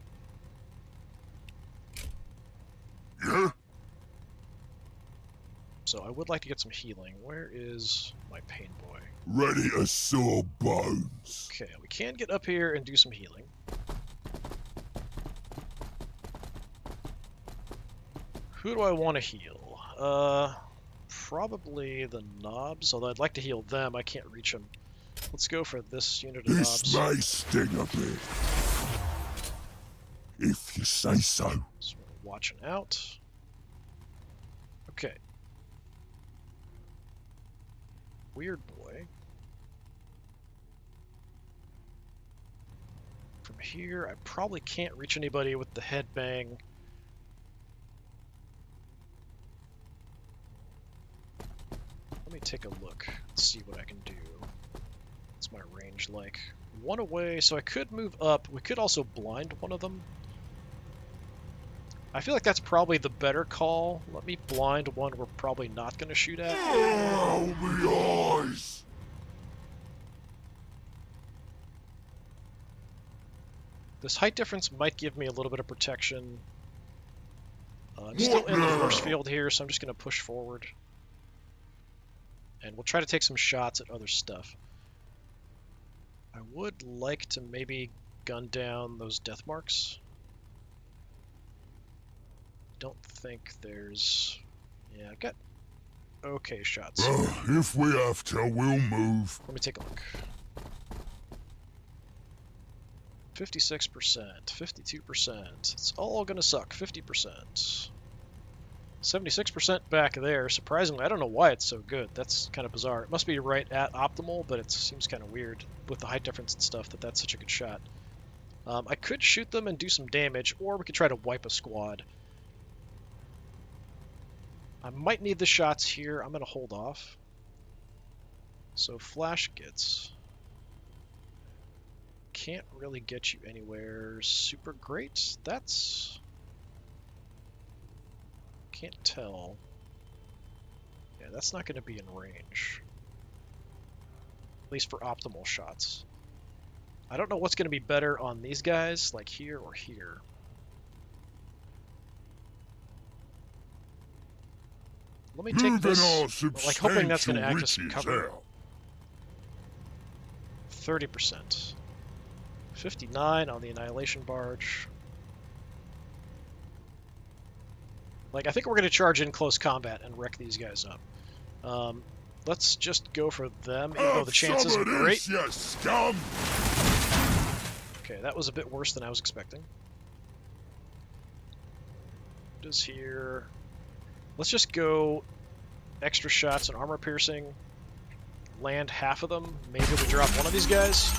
Yeah? So I would like to get some healing. Where is my pain boy? Ready to saw bones. Okay, we can get up here and do some healing. Who do I want to heal? Probably the knobs, although I'd like to heal them. I can't reach them. Let's go for this unit of This knobs. may sting a bit. If you say so. So we're watching out. Okay. Weird boy. From here, I probably can't reach anybody with the headbang. Let me take a look and see what I can do. What's my range like? 1 away, so I could move up. We could also blind one of them. I feel like that's probably the better call. Let me blind one we're probably not going to shoot at. Oh, my eyes! This height difference might give me a little bit of protection. I'm still in the force field here, so I'm just going to push forward. And we'll try to take some shots at other stuff. I would like to maybe gun down those death marks. Don't think there's... Yeah, I've got okay shots. If we have to, we'll move. Let me take a look. 56%, 52%. It's all gonna suck. 50%. 76% back there. Surprisingly, I don't know why it's so good. That's kind of bizarre. It must be right at optimal, but it seems kind of weird with the height difference and stuff that that's such a good shot. I could shoot them and do some damage, or we could try to wipe a squad. I might need the shots here. I'm going to hold off. So flash gets. Can't really get you anywhere super great. That's... Can't tell. Yeah, that's not going to be in range. At least for optimal shots. I don't know what's going to be better on these guys, like here or here. Let me take this, like hoping that's going to act as some cover. 30%. 59 on the Annihilation Barge. Like, I think we're going to charge in close combat and wreck these guys up. Let's just go for them, even though the chances are great. You scum! Okay, that was a bit worse than I was expecting. Does here... Let's just go extra shots and armor piercing. Land half of them. Maybe we drop one of these guys.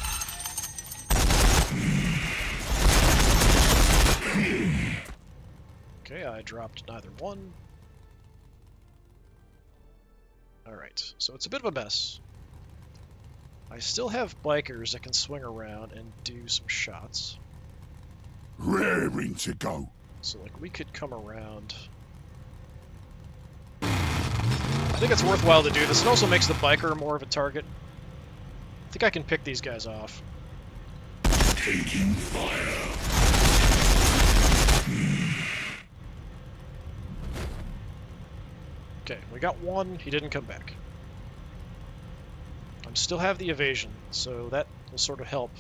Okay, I dropped neither one. Alright, so it's a bit of a mess. I still have bikers that can swing around and do some shots. Raring to go. So, like, we could come around. I think it's worthwhile to do this. It also makes the biker more of a target. I think I can pick these guys off. Taking fire. Okay, we got one. He didn't come back. I still have the evasion, so that will sort of help,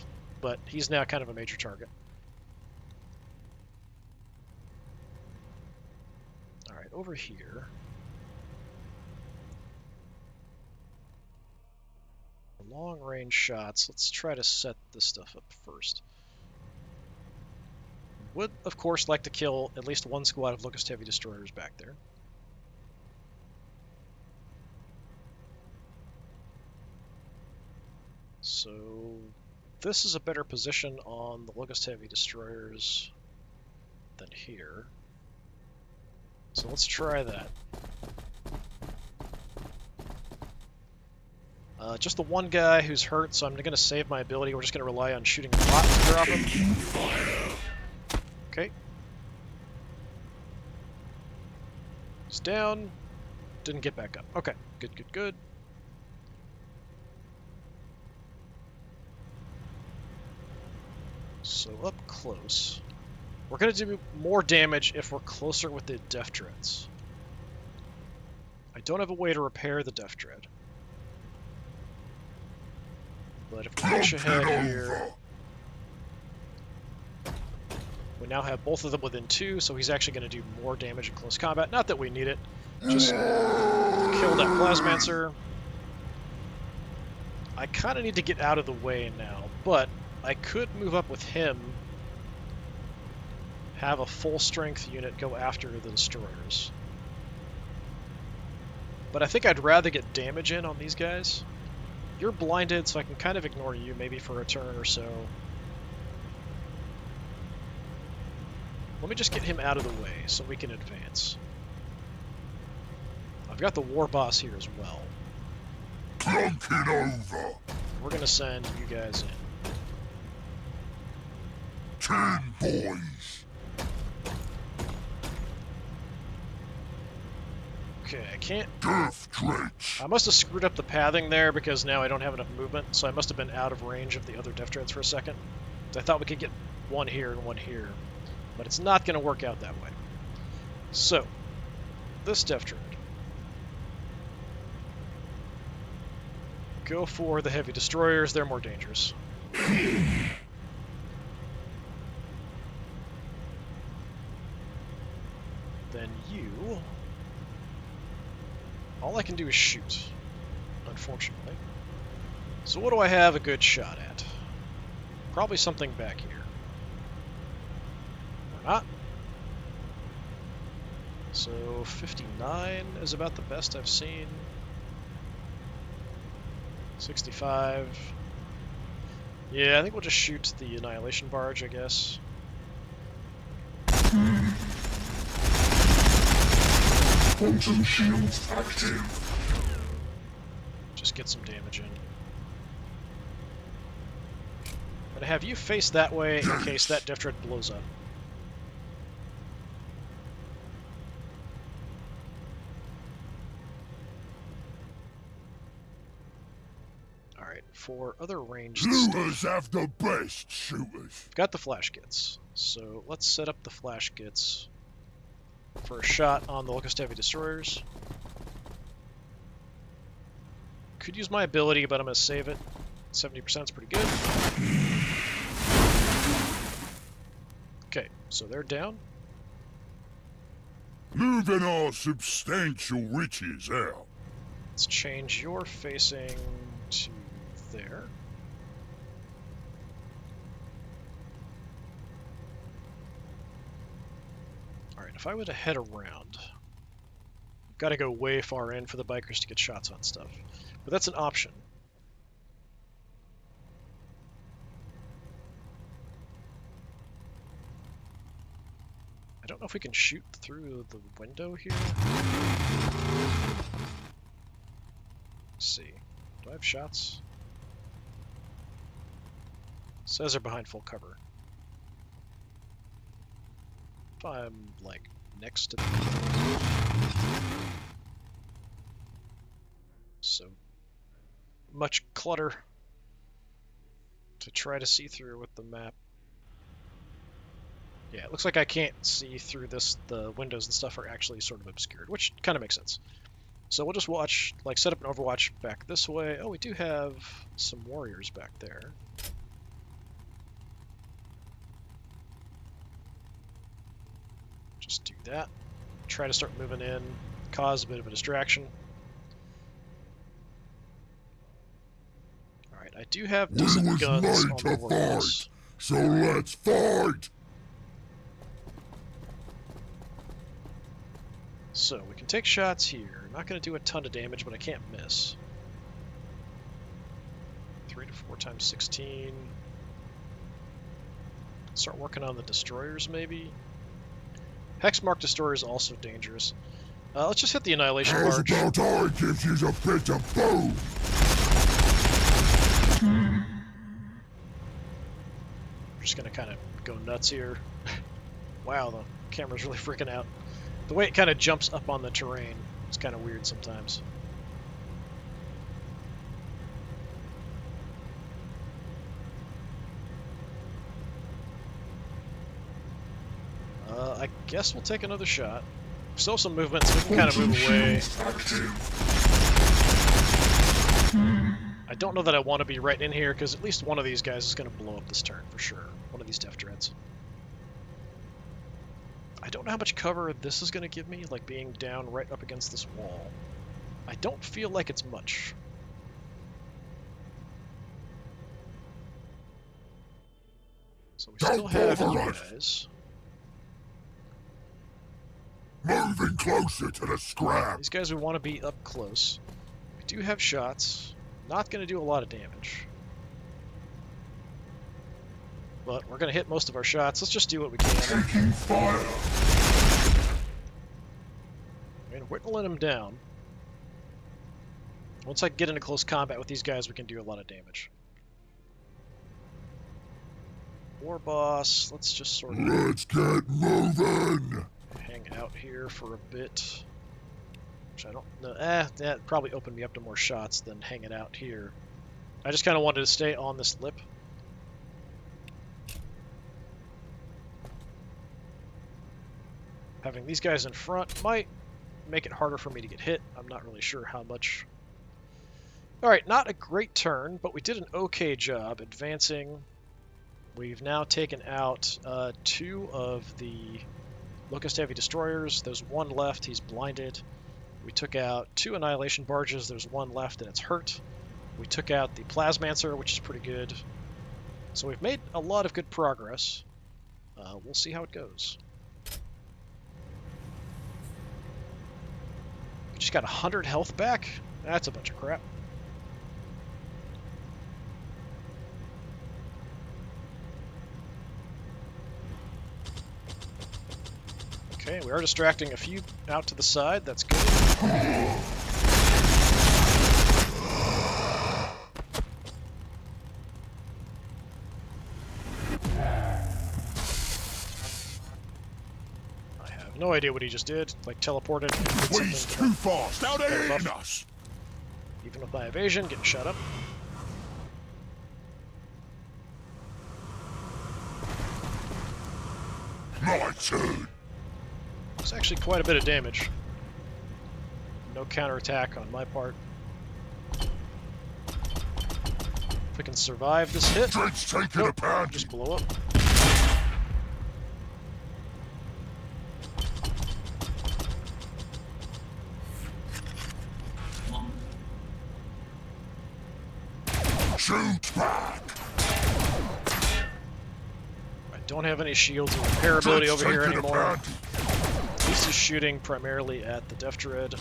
but he's now kind of a major target. Alright, over here. Long-range shots. Let's try to set this stuff up first. Would, of course, like to kill at least one squad of Locust Heavy Destroyers back there. So this is a better position on the Locust Heavy Destroyers than here. So let's try that. Just the one guy who's hurt, so I'm going to save my ability. We're just going to rely on shooting a lot to drop him. Okay. He's down. Didn't get back up. Okay, good, good, good. So up close. We're going to do more damage if we're closer with the Death Dreads. I don't have a way to repair the Death Dread. But if we push ahead here... We now have both of them within 2, so he's actually going to do more damage in close combat. Not that we need it. Just kill that Plasmancer. I kind of need to get out of the way now, but I could move up with him, have a full-strength unit go after the destroyers. But I think I'd rather get damage in on these guys. You're blinded, so I can kind of ignore you, maybe for a turn or so. Let me just get him out of the way, so we can advance. I've got the War Boss here as well. Plunk it over. We're going to send you guys in. 10 boys. Okay, I can't... Death Dreads. I must have screwed up the pathing there because now I don't have enough movement, so I must have been out of range of the other Death Dreads for a second. I thought we could get one here and one here, but it's not going to work out that way. So, this Death Dread. Go for the Heavy Destroyers, they're more dangerous. Then you... all I can do is shoot, unfortunately. So what do I have a good shot at? Probably something back here. Or not. So 59 is about the best I've seen. 65. Yeah, I think we'll just shoot the Annihilation Barge, I guess. Quantum shields active. Just get some damage in. I'm gonna have you face that way in case that Death Dread blows up. Alright, for other ranged Looters stuff, have the best shooters. I've got the flash kits. So let's set up the flash kits for a shot on the Locust Heavy Destroyers. Could use my ability, but I'm going to save it. 70% is pretty good. Okay, so they're down. Moving our substantial riches out. Let's change your facing to there. Alright, if I were to head around, I've got to go way far in for the bikers to get shots on stuff. But that's an option. I don't know if we can shoot through the window here. Let's see. Do I have shots? It says they're behind full cover. If I'm, like, next to the window. So much clutter to try to see through with the map. Yeah, it looks like I can't see through this. The windows and stuff are actually sort of obscured, which kind of makes sense. So we'll just watch, like, set up an Overwatch back this way. Oh, we do have some warriors back there. Just do that. Try to start moving in, cause a bit of a distraction. Alright, I do have decent guns on the warriors. So let's fight! So, we can take shots here. Not going to do a ton of damage, but I can't miss. 3 to 4 times 16. Start working on the destroyers, maybe? Hexmark destroyer is also dangerous. Let's just hit the Annihilation Barge. How's about I gives you a bit of boom? We're just going to kind of go nuts here. Wow, the camera's really freaking out. The way it kind of jumps up on the terrain is kind of weird sometimes. I guess we'll take another shot. Still some movement, so we can kind of move away. I don't know that I want to be right in here, because at least one of these guys is going to blow up this turn, for sure. One of these Death Dreads. I don't know how much cover this is going to give me, like being down right up against this wall. I don't feel like it's much. So we still have you guys. Moving closer to the scrap. These guys we want to be up close. We do have shots. Not going to do a lot of damage. But we're going to hit most of our shots. Let's just do what we can. Taking fire. I mean, whittling them down. Once I get into close combat with these guys, we can do a lot of damage. War boss, let's just sort of... Let's get moving! Hang out here for a bit. Which I don't know. That probably opened me up to more shots than hanging out here. I just kind of wanted to stay on this lip. Having these guys in front might make it harder for me to get hit. I'm not really sure how much. Alright, not a great turn, but we did an okay job advancing. We've now taken out 2 of the Locust Heavy Destroyers. There's one left, he's blinded. We took out 2 Annihilation Barges. There's 1 left and it's hurt. We took out the Plasmancer, which is pretty good. So we've made a lot of good progress. We'll see how it goes. We just got 100 health back? That's a bunch of crap. Okay, we are distracting a few out to the side. That's good. I have no idea what he just did. Like teleported. He's too fast, out hitting us. Even with my evasion, getting shut up. My turn. It's actually quite a bit of damage. No counterattack on my part. If we can survive this hit, Dread's taking a pound. just blow up. Shoot back. I don't have any shields or repair ability over here Taking a anymore. pound. This is shooting primarily at the Death Dread.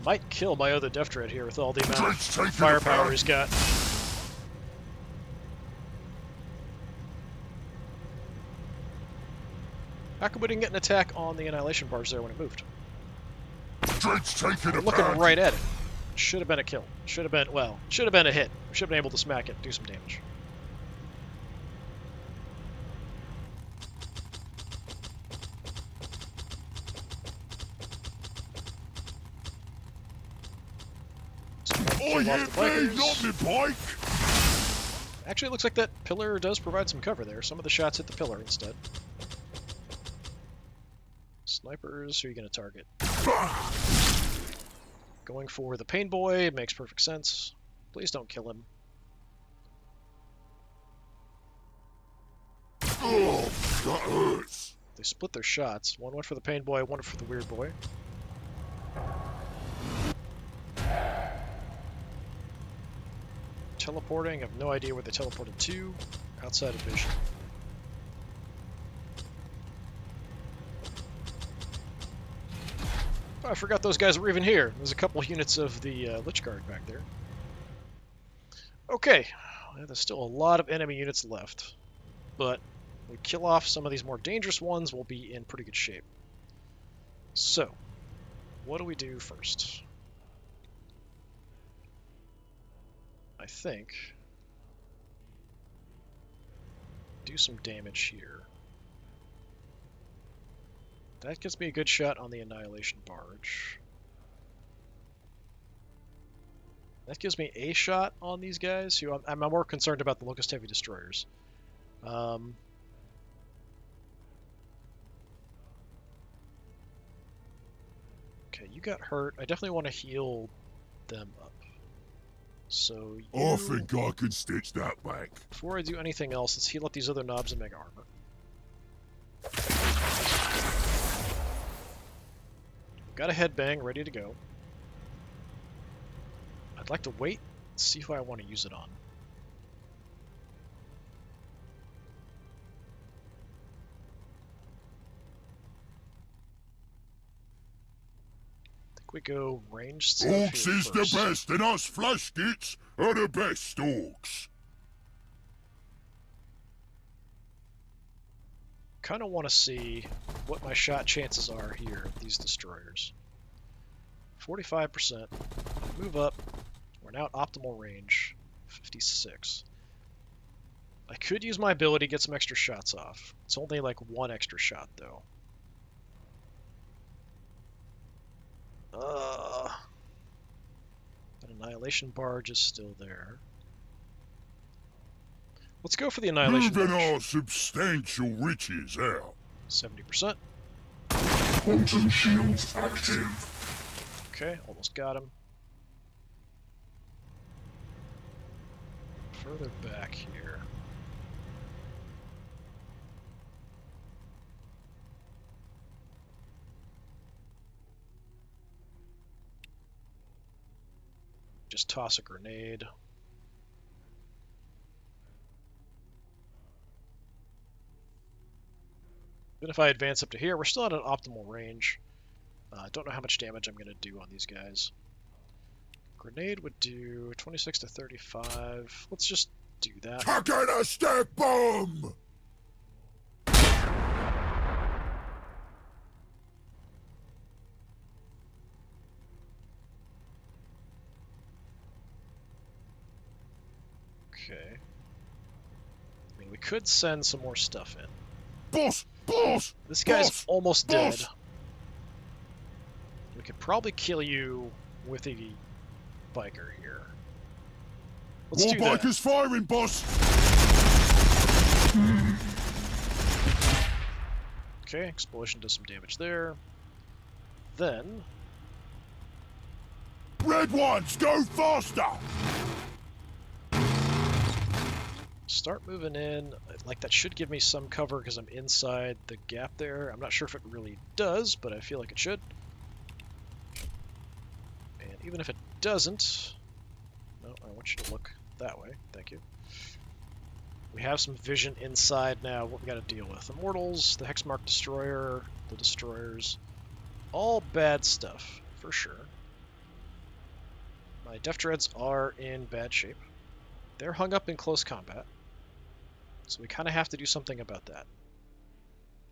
Might kill my other Death Dread here with all the amount of firepower he's got. How come we didn't get an attack on the Annihilation Barge there when it moved? Dread's taking a Looking pound. right at it. Should have been a kill. Should have been, well, should have been a hit. We should have been able to smack it, do some damage. Oh, Kill you off the hit me, bikers. not me bike. Actually, it looks like that pillar does provide some cover there. Some of the shots hit the pillar instead. Snipers, who are you going to target? Going for the Pain Boy makes perfect sense. Please don't kill him. Oh, that hurts. They split their shots. One went for the Pain Boy, one for the Weird Boy. Teleporting, I have no idea where they teleported to. Outside of vision. Oh, I forgot those guys were even here. There's a couple units of the Lich Guard back there. Okay, well, there's still a lot of enemy units left, but we kill off some of these more dangerous ones, we'll be in pretty good shape. So, what do we do first? I think do some damage here. That gives me a good shot on the Annihilation Barge. That gives me a shot on these guys, who I'm more concerned about the Locust Heavy Destroyers. Okay, you got hurt. I definitely want to heal them up. So you... I think I can stitch that back. Before I do anything else, let's heal up these other knobs and mega armor. Got a headbang ready to go. I'd like to wait and see who I want to use it on. I think we go ranged stuff Orks here is first. the best, and us flash gits are the best orks. Kind of want to see what my shot chances are here at these destroyers. 45%. Move up. We're now at optimal range. 56. I could use my ability to get some extra shots off. It's only like one extra shot, though. That Annihilation Barge is still there. Let's go for the Annihilation Moving Barge. our substantial riches out. 70%. Quantum shields active. Okay, almost got him. Further back here. just toss a grenade. Even if I advance up to here, we're still at an optimal range. I don't know how much damage I'm going to do on these guys. Grenade would do 26 to 35. Let's just do that. Taking a step bomb! Okay. I mean, we could send some more stuff in. Boss! Boss! This guy's boss, almost boss. dead. We could probably kill you with a biker here. Let's More do that. bikers firing, boss! Okay, explosion does some damage there. Then, Red ones, go faster! start moving in. Like, that should give me some cover because I'm inside the gap there. I'm not sure if it really does, but I feel like it should. And even if it doesn't... No, I want you to look that way. Thank you. We have some vision inside now. What we got to deal with. Immortals, the Hexmark Destroyer, the Destroyers. All bad stuff, for sure. My Def Dreads are in bad shape. They're hung up in close combat. So we kind of have to do something about that.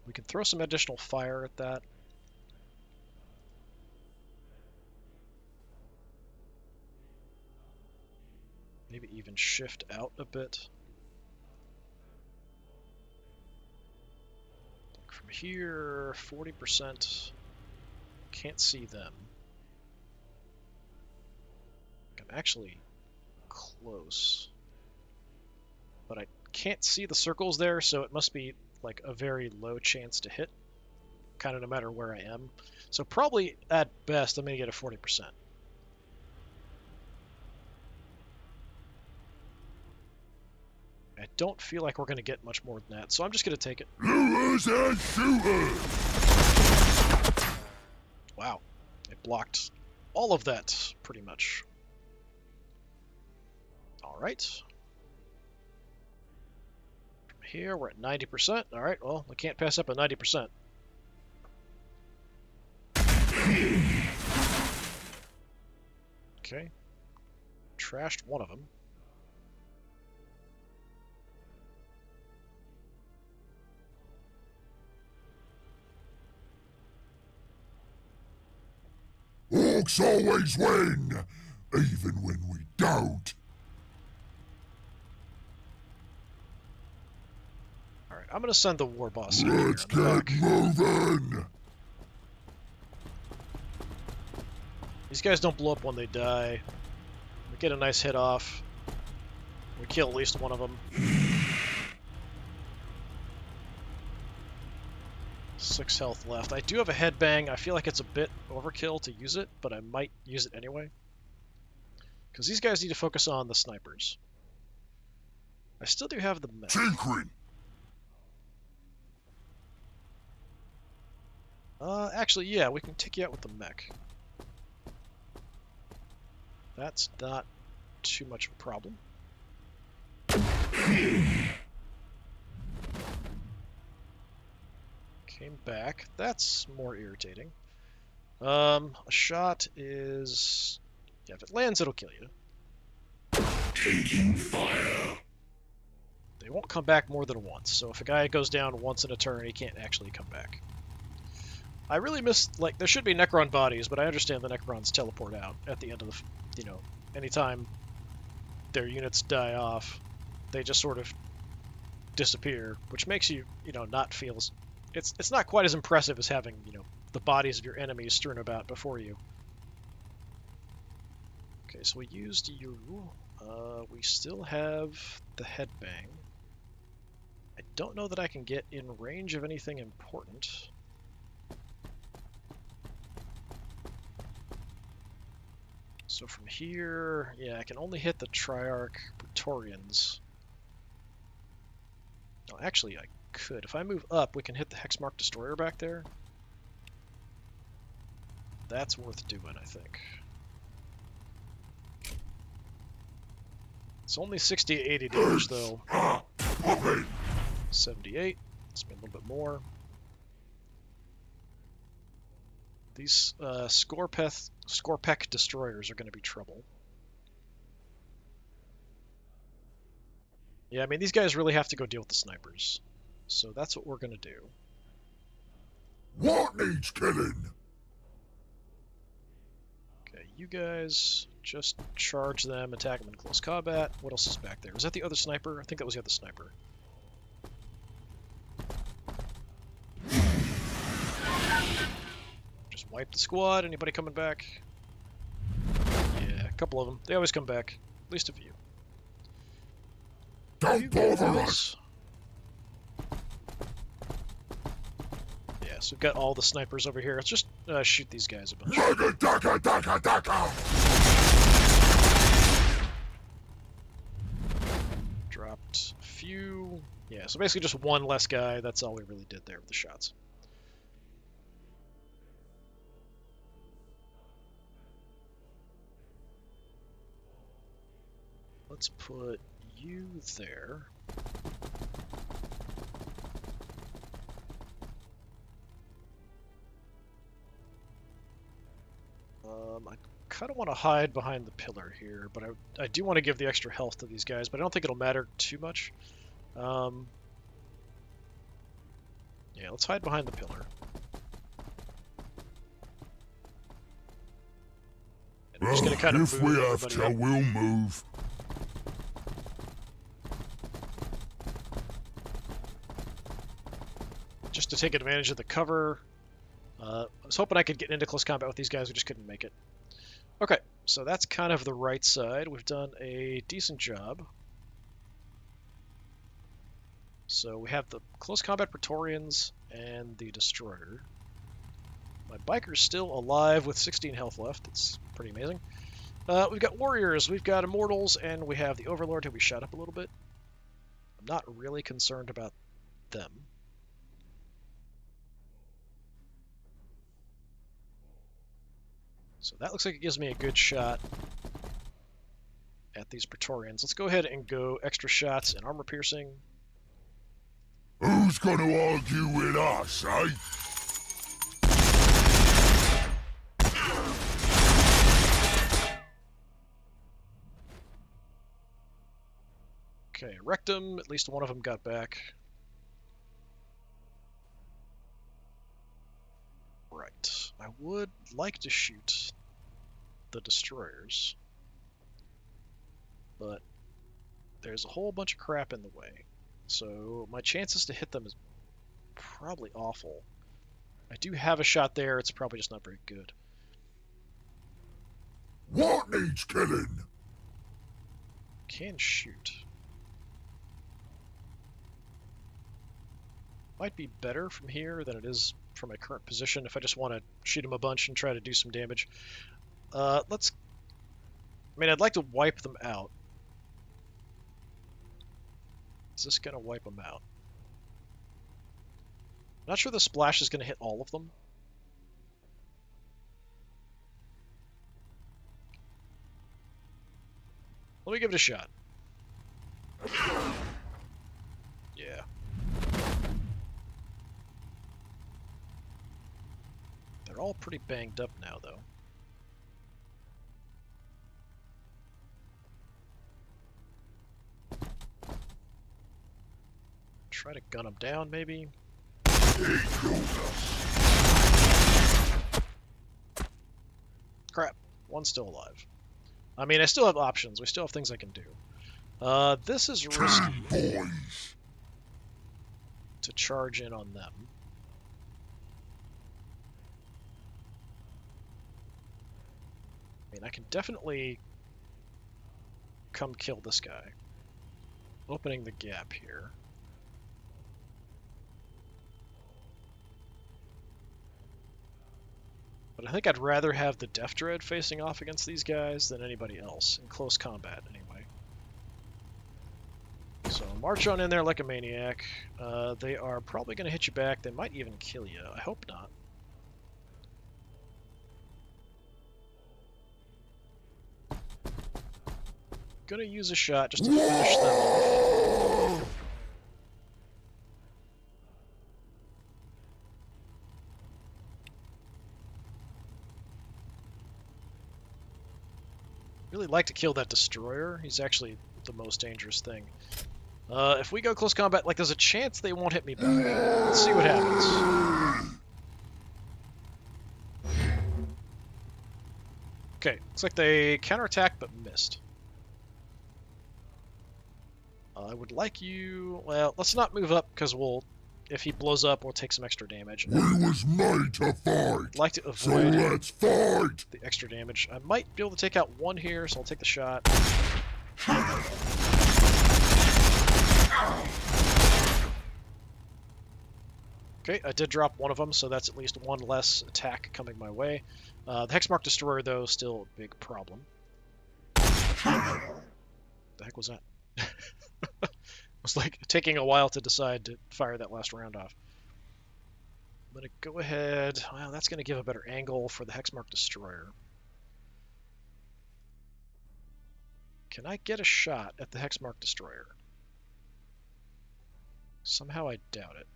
We can throw some additional fire at that. Maybe even shift out a bit. From here, 40%. Can't see them. I'm actually close. But I can't see the circles there, so it must be like a very low chance to hit, kind of no matter where I am. So probably, at best, I'm going to get a 40%. I don't feel like we're going to get much more than that, so I'm just going to take it. Lures and shooters! Wow. It blocked all of that, pretty much. Alright. From here, we're at 90%. Alright, well, we can't pass up a 90%. Okay. Trashed one of them. Orks always win, even when we don't. Alright, I'm going to send the war boss in here Let's in the back. get moving. These guys don't blow up when they die. We get a nice hit off. We kill at least one of them. 6 health left. I do have a headbang. I feel like it's a bit overkill to use it, but I might use it anyway. Because these guys need to focus on the snipers. I still do have the mech. Tinkering. Actually, yeah, we can take you out with the mech. That's not too much of a problem. Came back. That's more irritating. A shot is... Yeah, if it lands, it'll kill you. Taking fire. They won't come back more than once, so if a guy goes down once in a turn, he can't actually come back. I really miss... Like, there should be Necron bodies, but I understand the Necrons teleport out at the end of the... You know, anytime their units die off, they just sort of disappear, which makes you, you know, not feel... It's not quite as impressive as having, you know, the bodies of your enemies strewn about before you. Okay, so we used you. We still have the headbang. I don't know that I can get in range of anything important. So from here, yeah, I can only hit the Triarch Praetorians. No, actually, I could. If I move up, we can hit the Hexmark Destroyer back there. That's worth doing, I think. It's only 60 to 80 damage, though. Puppet! 78. Let's be a little bit more. These Scorpek destroyers are going to be trouble. Yeah, I mean, these guys really have to go deal with the snipers. So that's what we're going to do. What needs killing? Okay, you guys just charge them, attack them in close combat. What else is back there? Was that the other sniper? I think that was the other sniper. Just wipe the squad. Anybody coming back? Yeah, a couple of them. They always come back. At least a few. Don't bother us! Yeah, so we've got all the snipers over here. Let's just shoot these guys a bunch. Daka! Dropped a few. Yeah, so basically just one less guy. That's all we really did there with the shots. Let's put you there. I kind of want to hide behind the pillar here, but I do want to give the extra health to these guys, but I don't think it'll matter too much. Yeah, let's hide behind the pillar. And I'm just going to kind of if we move have everybody to, up. we'll move. Just to take advantage of the cover. I was hoping I could get into close combat with these guys, we just couldn't make it. Okay, so that's kind of the right side. We've done a decent job. So we have the close combat Praetorians and the Destroyer. My biker's still alive with 16 health left. It's pretty amazing. We've got Warriors, we've got Immortals, and we have the Overlord who we shot up a little bit. I'm not really concerned about them. So that looks like it gives me a good shot at these Praetorians. Let's go ahead and go extra shots and armor piercing. Who's gonna argue with us, eh? Okay, wrecked them. At least one of them got back. Right. I would like to shoot the destroyers, but there's a whole bunch of crap in the way. So my chances to hit them is probably awful. I do have a shot there. It's probably just not very good. What needs killing? Can shoot. Might be better from here than it is from my current position if I just want to shoot him a bunch and try to do some damage. I mean, I'd like to wipe them out. Is this going to wipe them out? Not sure the splash is going to hit all of them. Let me give it a shot. Yeah. They're all pretty banged up now, though. Try to gun them down, maybe. Crap. One's still alive. I mean, I still have options. We still have things I can do. This is risky to charge in on them. I mean, I can definitely come kill this guy. Opening the gap here. But I think I'd rather have the Death Dread facing off against these guys than anybody else, in close combat anyway. So march on in there like a maniac. They are probably going to hit you back. They might even kill you. I hope not. gonna use a shot just to finish them off. Really like to kill that destroyer. He's actually the most dangerous thing. If we go close combat, like, there's a chance they won't hit me back. Let's see what happens. Okay, looks like they counterattacked but missed. I would like you... Well, let's not move up, because if he blows up, we'll take some extra damage. We was made to fight. I'd like to avoid so let's fight. the extra damage. I might be able to take out one here, so I'll take the shot. Okay, I did drop one of them, so that's at least one less attack coming my way. The Hexmark Destroyer, though, still a big problem. The heck was that? It was like taking a while to decide to fire that last round off. I'm going to go ahead... Well, that's going to give a better angle for the Hexmark Destroyer. Can I get a shot at the Hexmark Destroyer? Somehow I doubt it.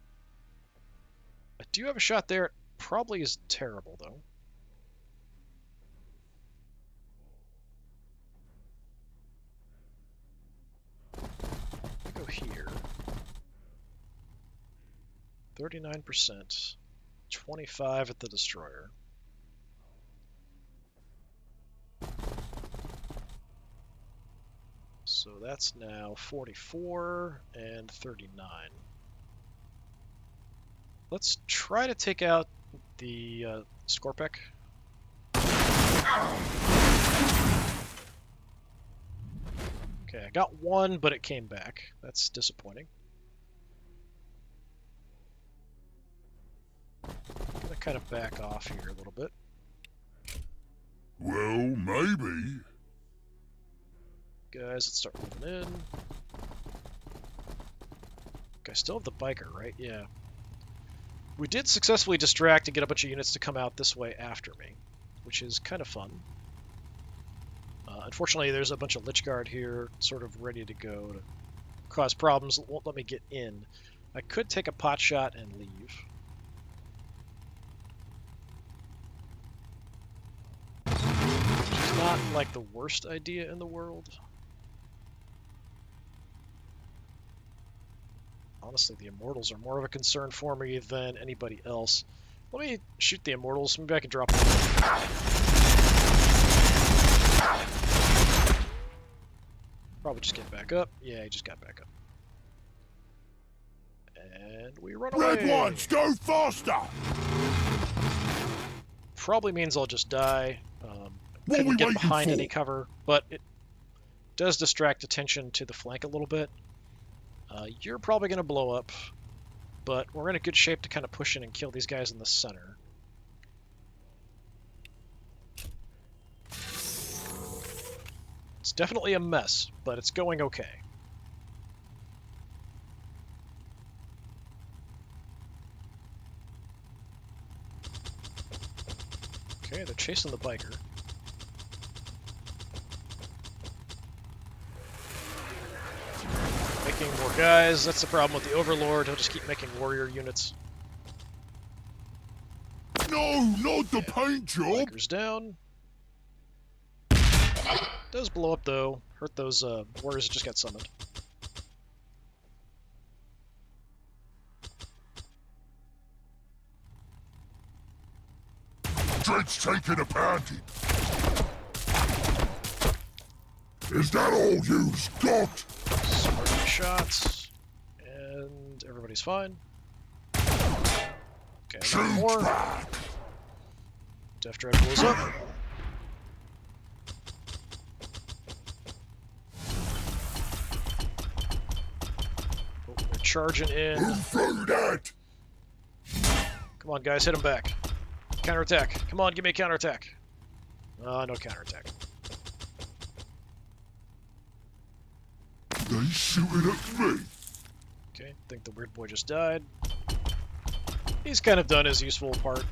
I do have a shot there. It probably is terrible, though. Go here. 39%. 25 at the destroyer. So that's now 44 and 39. Let's try to take out the Skorpek. Okay, I got one, but it came back. That's disappointing. I'm gonna kind of back off here a little bit. Well, maybe. Guys, let's start moving in. Okay, I still have the biker, right? Yeah. We did successfully distract and get a bunch of units to come out this way after me, which is kind of fun. Unfortunately, there's a bunch of Lich Guard here, sort of ready to go to cause problems. It won't let me get in. I could take a pot shot and leave. Which is not, like, the worst idea in the world. Honestly, the Immortals are more of a concern for me than anybody else. Let me shoot the Immortals. Maybe I can drop them. Probably just get back up. Yeah, he just got back up. And we run away. Red ones, go faster! Probably means I'll just die. What Couldn't we get waiting behind for? any cover, but it does distract attention to the flank a little bit. You're probably going to blow up, but we're in a good shape to kind of push in and kill these guys in the center. It's definitely a mess, but it's going okay. Okay, they're chasing the biker. Making more guys. That's the problem with the Overlord. He'll just keep making warrior units. No, not the paint job! Biker's down. Does blow up, though. Hurt those warriors that just got summoned. Dread's taking a pounding. Is that all you've got? Sparking shots. And everybody's fine. Okay, not more. Back. Death Dread blows up. Oh, they're charging in. Who threw that? Come on, guys, hit them back. Counterattack. Come on, give me a counterattack. No counterattack. They shooting at me. Okay, I think the weird boy just died. He's kind of done his useful part.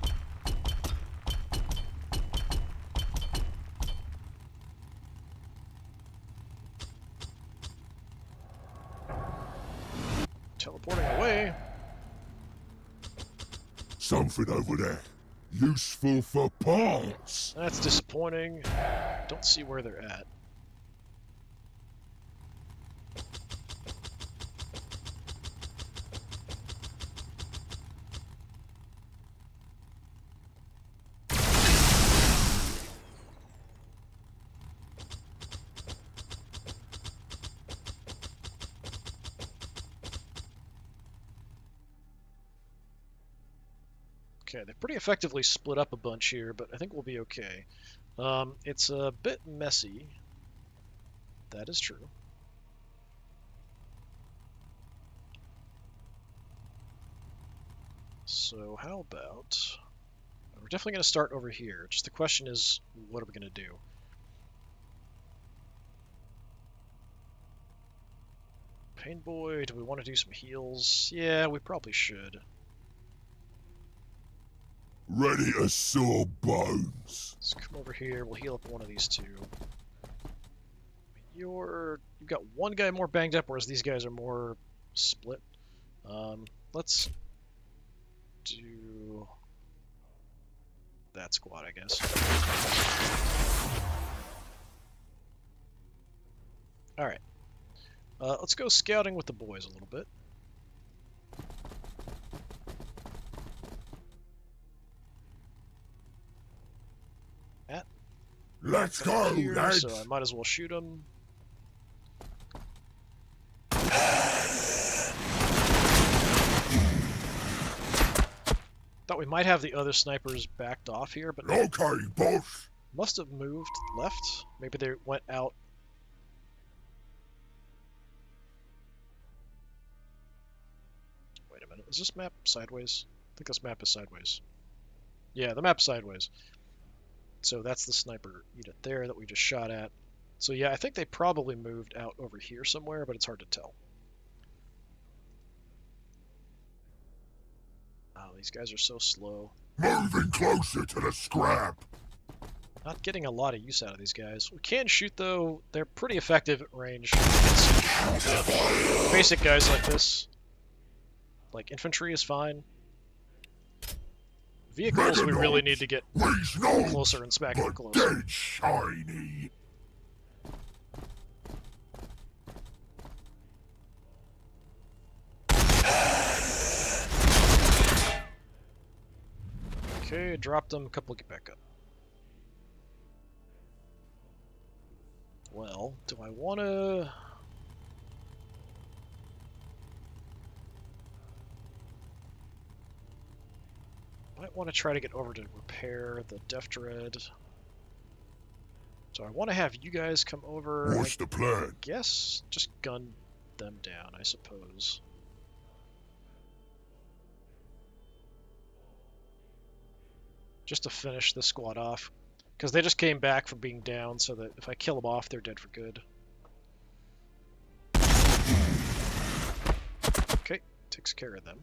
way. Something over there. Useful for parts. That's disappointing. Don't see where they're at. Okay, they pretty effectively split up a bunch here, but I think we'll be okay. It's a bit messy. That is true. So how about... We're definitely going to start over here. Just the question is, what are we going to do? Pain Boy, do we want to do some heals? Yeah, we probably should. Ready to saw bones. Let's come over here. We'll heal up one of these two. You've got one guy more banged up, whereas these guys are more split. Let's do that squad, I guess. All right. Let's go scouting with the boys a little bit. Let's go, Here, lads. so I might as well shoot him. Thought we might have the other snipers backed off here, but Okay, boss. must have moved left. Maybe they went out. Wait a minute, is this map sideways? I think this map is sideways. Yeah, the map's sideways. So that's the sniper unit there that we just shot at. So yeah, I think they probably moved out over here somewhere, but it's hard to tell. Oh, these guys are so slow. Moving closer to the scrap. Not getting a lot of use out of these guys. We can shoot, though. They're pretty effective at range. It's basic guys like this. Like, infantry is fine. Vehicles, we really need to get closer and smack them closer. Dead shiny. Okay, dropped them. A couple get back up. Well, do I want to... Might want to try to get over to repair the Death Dread. So I want to have you guys come over. What's the plan? Guess just gun them down, I suppose. Just to finish this squad off. Because they just came back from being down, so that if I kill them off, they're dead for good. Okay, takes care of them.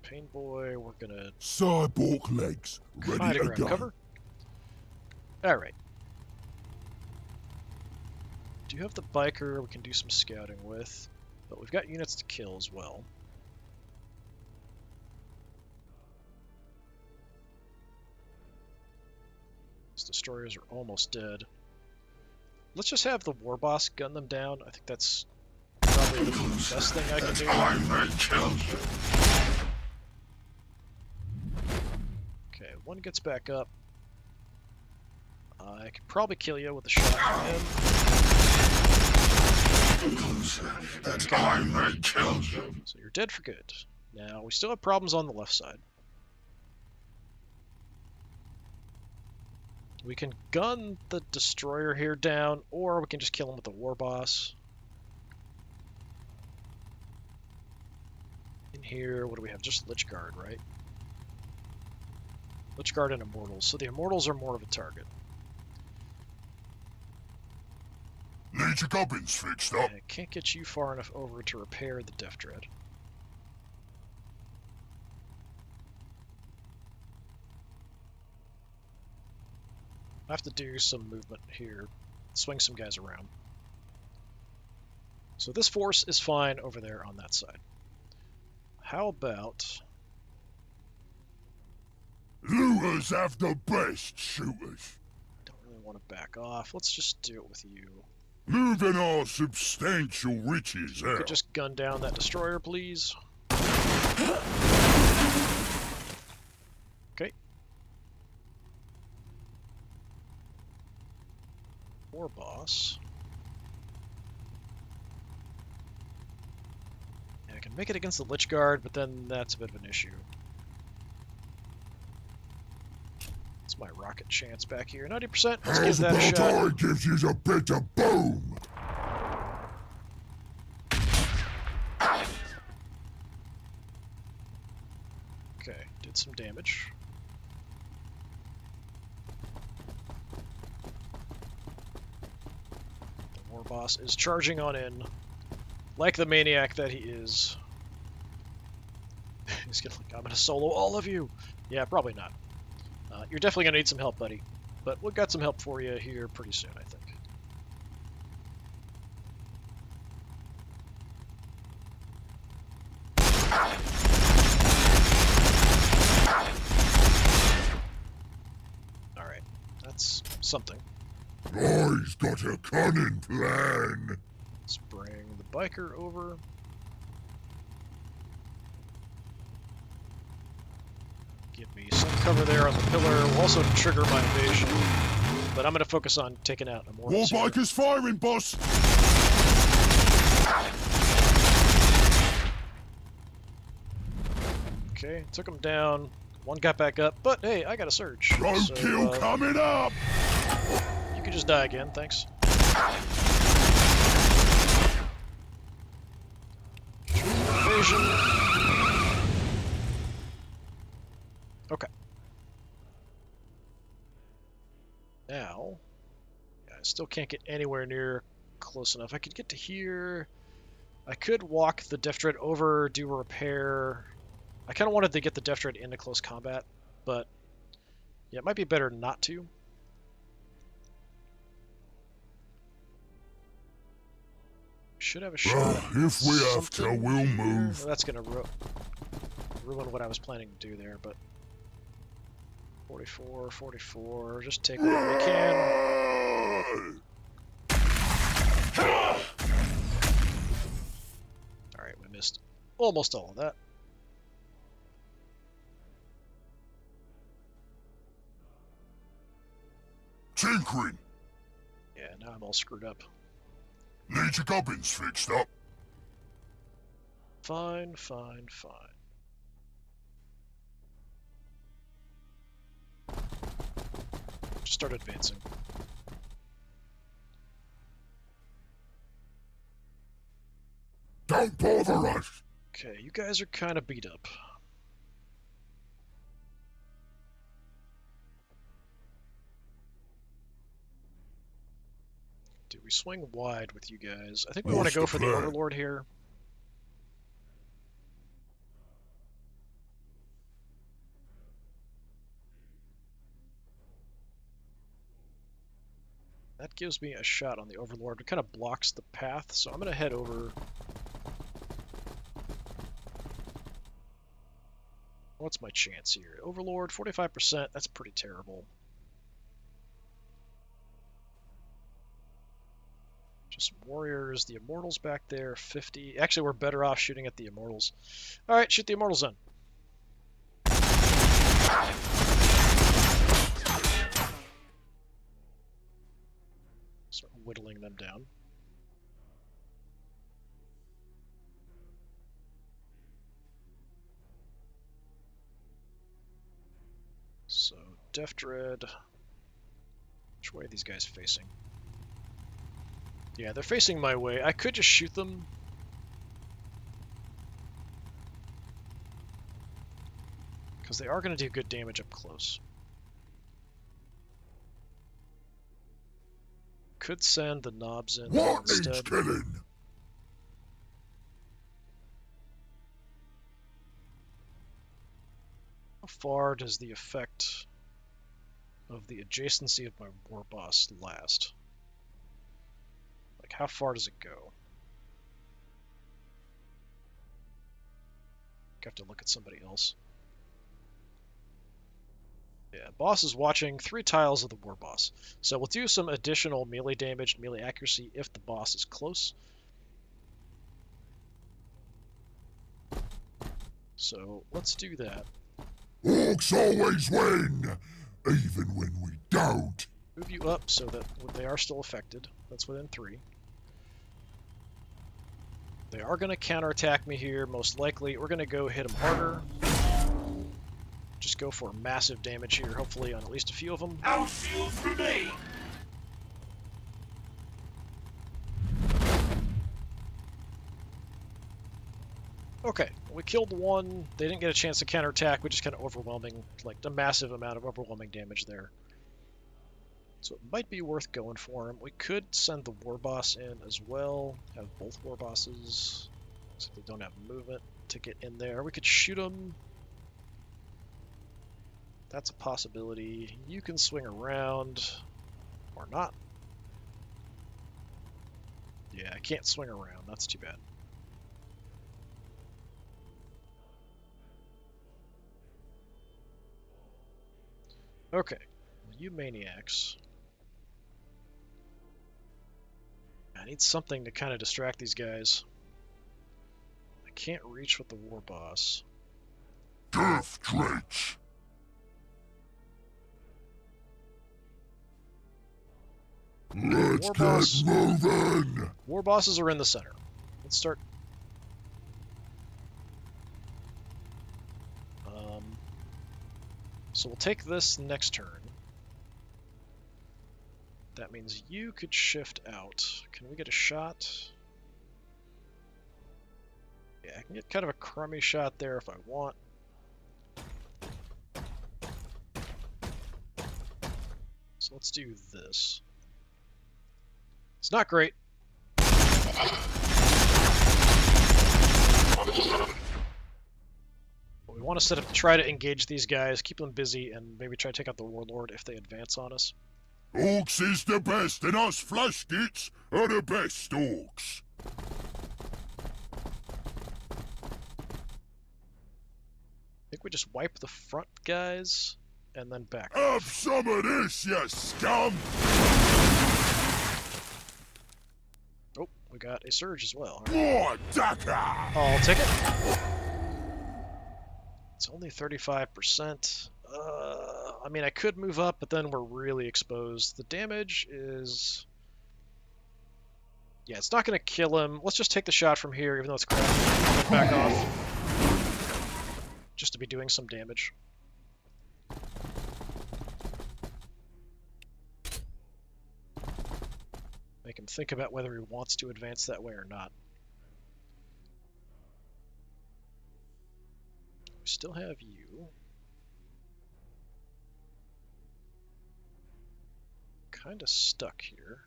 Pain Boy, we're gonna Cyborg legs try ready to to grab go. cover. Alright. Do you have the biker we can do some scouting with? But we've got units to kill as well. These destroyers are almost dead. Let's just have the war boss gun them down. I think that's probably the best thing I can do. Okay, one gets back up. I could probably kill you with a shot from him. So you're dead for good. Now, we still have problems on the left side. We can gun the destroyer here down, or we can just kill him with the war boss. In here, what do we have? Just Lich Guard, right? Lich Guard and Immortals. So the Immortals are more of a target. Need your gubbins fixed up. I can't get you far enough over to repair the Death Dread. I have to do some movement here. Swing some guys around. So this force is fine over there on that side. How about... Looters have the best shooters. Don't really want to back off. Let's just do it with you. Moving our substantial riches You out. could just gun down that destroyer, please. Okay. War boss. Yeah, I can make it against the Lich Guard, but then that's a bit of an issue. It's my rocket chance back here. 90%. Let's give How's that a about shot. I gives you a bit of boom? Okay, did some damage. The war boss is charging on in, like the maniac that he is. He's gonna like, I'm gonna solo all of you. Yeah, probably not. You're definitely gonna need some help, buddy. But we've got some help for you here pretty soon, I think. Alright, that's something. I've got a cunning plan. Let's bring the biker over. Give me some cover there on the pillar. Will also trigger my invasion. But I'm going to focus on taking out War Immortals here. bikers firing, boss. Okay, took him down. One got back up, but hey, I got a surge. Roadkill coming up. You can just die again, thanks. Invasion. Okay. Now, I still can't get anywhere near close enough. I could get to here. I could walk the Death Dread over, do a repair. I kind of wanted to get the Death Dread into close combat, but yeah, it might be better not to. Should have a shot. If we have to, something we'll here. move. That's gonna ruin what I was planning to do there, but 44, 44. Just take whatever we can. All right, we missed almost all of that. Tinkering. Yeah, now I'm all screwed up. Need your gubbins fixed up. Fine, fine, fine. Just start advancing. Don't bother us. Okay, you guys are kind of beat up. Do we swing wide with you guys? I think we want to What's go the for the plan? Overlord here. That gives me a shot on the Overlord. It kind of blocks the path, so I'm going to head over. What's my chance here? Overlord, 45%. That's pretty terrible. Just warriors, the Immortals back there, 50. Actually, we're better off shooting at the Immortals. All right, shoot the Immortals then. Start whittling them down. So, Death Dread. Which way are these guys facing? Yeah, they're facing my way. I could just shoot them. Because they are going to do good damage up close. Could send the knobs in What needs instead. killing? How far does the effect of the adjacency of my war boss last? Like, how far does it go? have to look at somebody else. Yeah, boss is watching 3 tiles of the war boss. So we'll do some additional melee damage and melee accuracy if the boss is close. So let's do that. Orks always win, even when we don't. Move you up so that they are still affected. That's within 3. They are going to counterattack me here, most likely. We're going to go hit them harder. Just go for massive damage here, hopefully on at least a few of them. Out shield for me! Okay, we killed one. They didn't get a chance to counterattack. We just kind of overwhelming, like a massive amount of overwhelming damage there. So it might be worth going for him. We could send the war boss in as well. Have both war bosses, except they don't have movement to get in there. We could shoot them. That's a possibility. You can swing around, or not. Yeah, I can't swing around. That's too bad. Okay, you maniacs. I need something to kind of distract these guys. I can't reach with the war boss. Death Drench! Let's get moving! War bosses are in the center. Let's start. So we'll take this next turn. That means you could shift out. Can we get a shot? Yeah, I can get kind of a crummy shot there if I want. So let's do this. It's not great. We want to set up to try to engage these guys, keep them busy, and maybe try to take out the warlord if they advance on us. Orks is the best, and us flashgits are the best orks. I think we just wipe the front guys and then back. Have some of this, you scum! Oh, we got a surge as well. More Daka! I'll take it. It's only 35%. I mean, I could move up, but then we're really exposed. The damage is... Yeah, it's not going to kill him. Let's just take the shot from here, even though it's crap. Back off. Just to be doing some damage. Make him think about whether he wants to advance that way or not. We still have you. Kind of stuck here.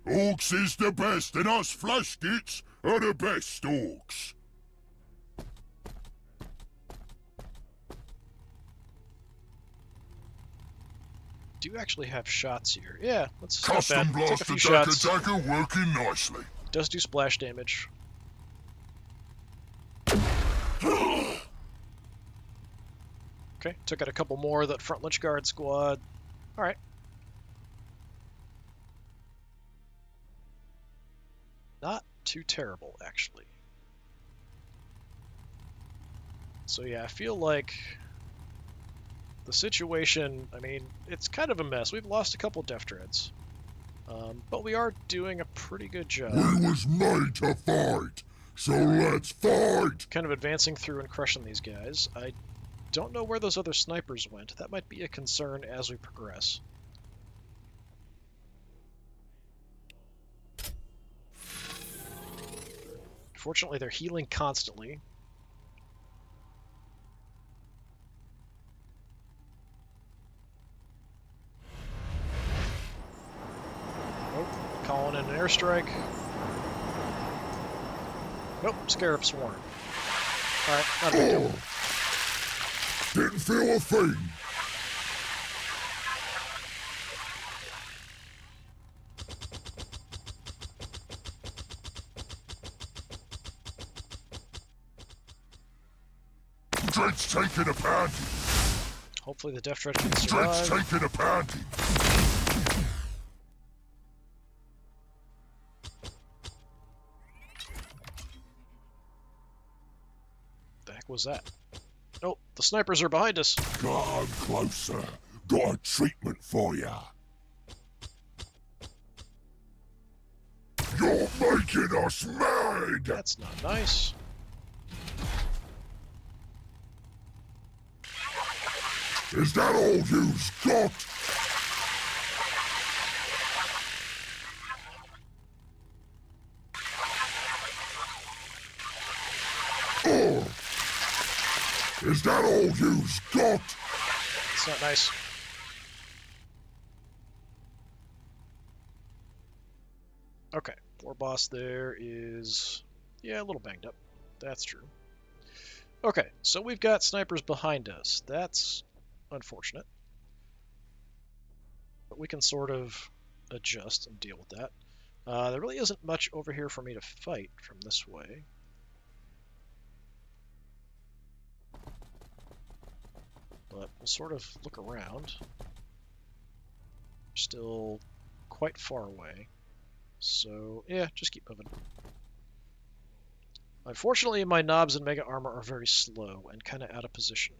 Orks is the best, and us flashgits are the best orks. Do actually have shots here. Yeah, let's Custom take a Blaster few shots. Daka working nicely. Does do splash damage. Okay, took out a couple more of that front lich guard squad. Alright. Not too terrible, actually. So yeah, I feel like the situation, I mean, it's kind of a mess. We've lost a couple Death Dreads. But we are doing a pretty good job. We was made to fight, so let's fight! Kind of advancing through and crushing these guys. I don't know where those other snipers went. That might be a concern as we progress. Fortunately, they're healing constantly. Nope, calling in an airstrike. Nope, Scarab Swarm. Alright, not a big deal. Didn't feel a thing. Dread's taking a pounding. Hopefully the Death Dread can Dread's survive. taking a pounding. The heck was that? Oh, the snipers are behind us. Come closer. Got a treatment for ya. You're making us mad! That's not nice. Is that all you've got? Oh! Is that all you've got? It's not nice. Okay, poor boss there is, yeah, a little banged up. That's true. Okay, so we've got snipers behind us. That's unfortunate. But we can sort of adjust and deal with that. There really isn't much over here for me to fight from this way. But we'll sort of look around. Still quite far away. So, yeah, just keep moving. Unfortunately, my knobs and mega armor are very slow and kind of out of position.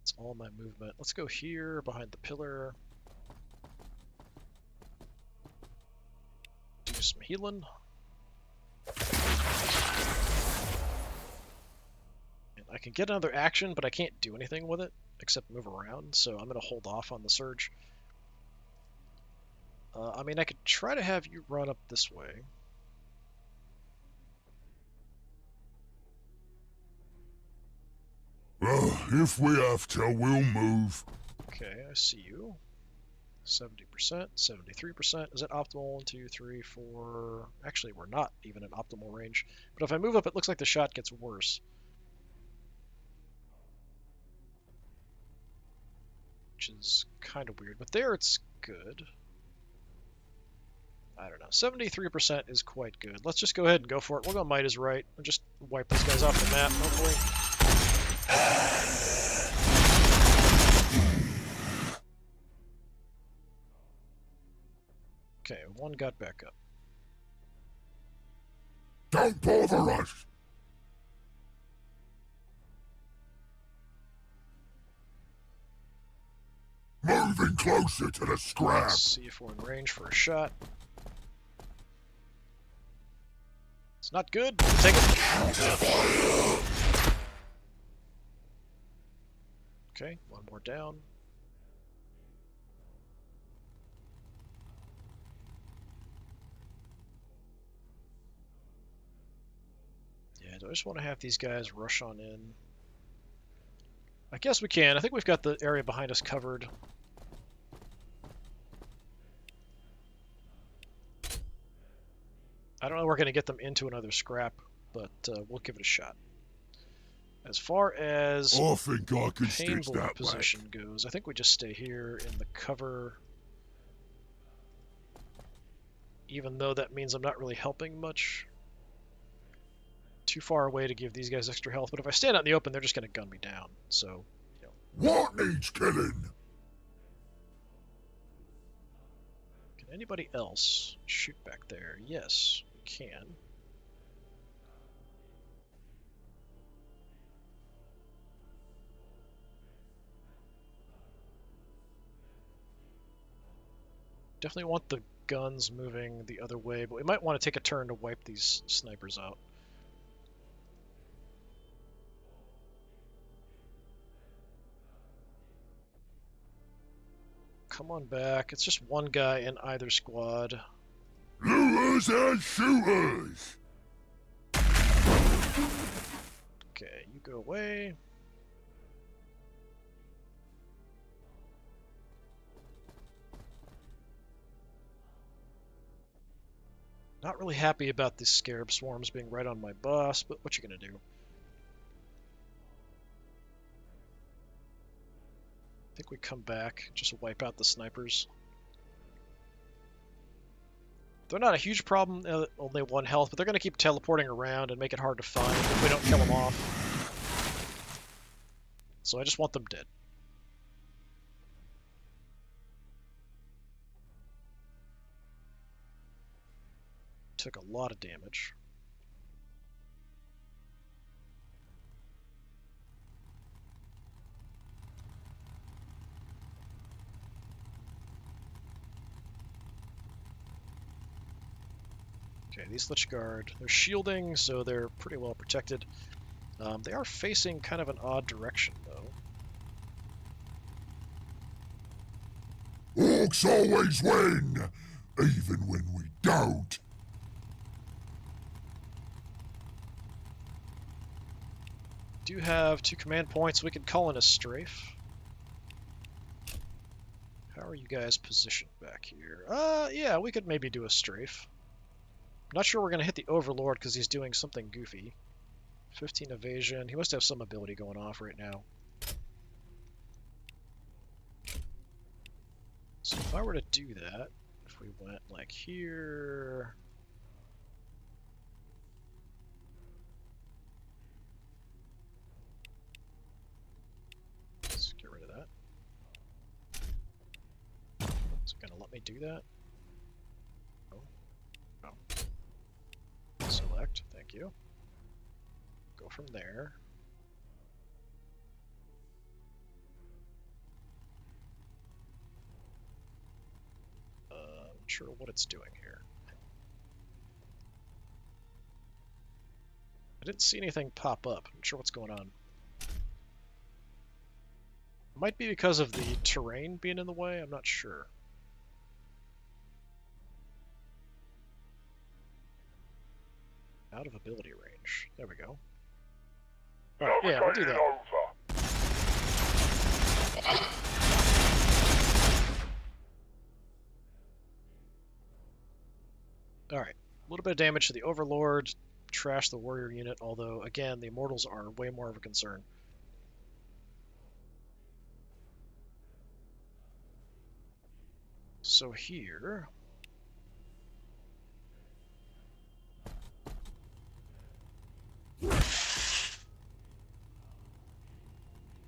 That's all my movement. Let's go here, behind the pillar. Do some healing. And I can get another action, but I can't do anything with it except move around, so I'm going to hold off on the surge. I mean, I could try to have you run up this way. Well, if we have to, we'll move. Okay, I see you. 70%, 73%. Is that optimal? 1, 2, 3, 4. Actually, we're not even in optimal range. But if I move up, it looks like the shot gets worse. Which is kind of weird. But there it's good. I don't know. 73% is quite good. Let's just go ahead and go for it. We'll go might is right. We'll just wipe these guys off the map, hopefully. Okay, one got back up. Don't bother us! Moving closer to the scrap! Let's see if we're in range for a shot. It's not good. Take it. Okay, one more down. Yeah, do I just want to have these guys rush on in? I guess we can. I think we've got the area behind us covered. I don't know if we're going to get them into another scrap, but we'll give it a shot. As far as I think I can stitch painboard that position back. goes, I think we just stay here in the cover. Even though that means I'm not really helping much. Too far away to give these guys extra health, but if I stand out in the open, they're just going to gun me down. So, you know. What needs killing? Can anybody else shoot back there? Yes, we can. Definitely want the guns moving the other way, but we might want to take a turn to wipe these snipers out. Come on back. It's just one guy in either squad. Looters and shooters! Okay, you go away. Not really happy about these scarab swarms being right on my boss, but what you gonna do? I think we come back, just wipe out the snipers. They're not a huge problem, only 1 health, but they're going to keep teleporting around and make it hard to find if we don't kill them off. So I just want them dead. Took a lot of damage. Okay, these Lich Guard, they're shielding, so they're pretty well protected. They are facing kind of an odd direction, though. Orks always win, even when we don't. Do have 2 command points. We could call in a strafe. How are you guys positioned back here? Yeah, we could maybe do a strafe. I'm not sure we're going to hit the Overlord because he's doing something goofy. 15 evasion. He must have some ability going off right now. So if I were to do that, if we went like here... Let's get rid of that. Is it going to let me do that? Oh. Oh. Select, thank you. Go from there. Not sure what it's doing here. I didn't see anything pop up. I'm not sure what's going on. It might be because of the terrain being in the way, I'm not sure. Out of ability range. There we go. Alright, yeah, we'll do that. Alright, a little bit of damage to the Overlord, trash the warrior unit, although, again, the Immortals are way more of a concern. So here...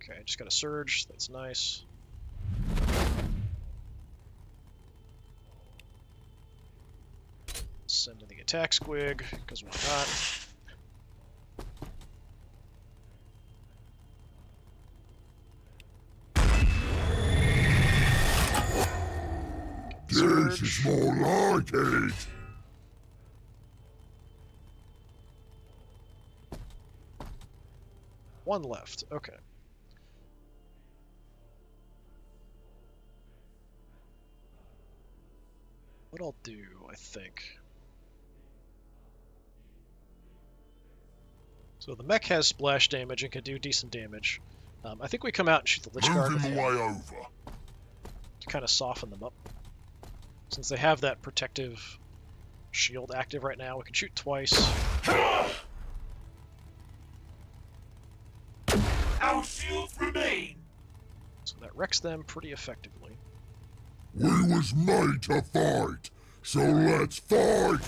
Okay, just got a surge, that's nice. Send in the attack squig, because why not? This is more like it. One left, okay. What I'll do, I think... So the mech has splash damage and can do decent damage. I think we come out and shoot the Lich Guard Moving the way over. to kind of soften them up. Since they have that protective shield active right now, we can shoot twice. Our shields remain. So that wrecks them pretty effectively. We was made to fight, so let's fight!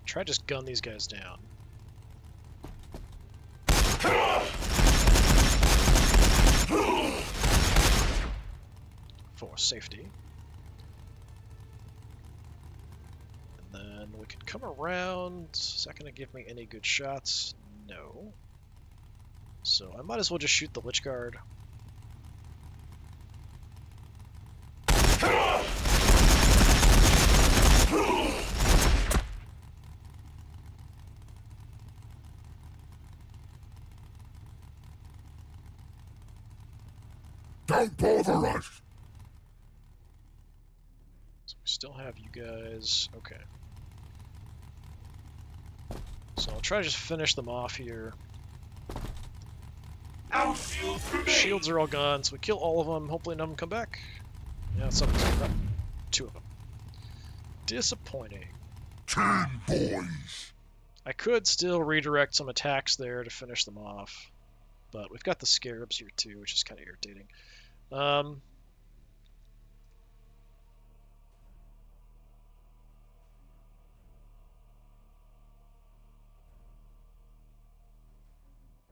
Try to just gun these guys down. For safety. And then we can come around. Is that going to give me any good shots? No. So I might as well just shoot the Lich Guard. Don't bother us! So we still have you guys. Okay. So I'll try to just finish them off here. Our shields remain. Shields are all gone, so we kill all of them. Hopefully none of them come back. Yeah, something's coming up. 2 of them. Disappointing. 10 boys! I could still redirect some attacks there to finish them off, but we've got the Scarabs here too, which is kind of irritating.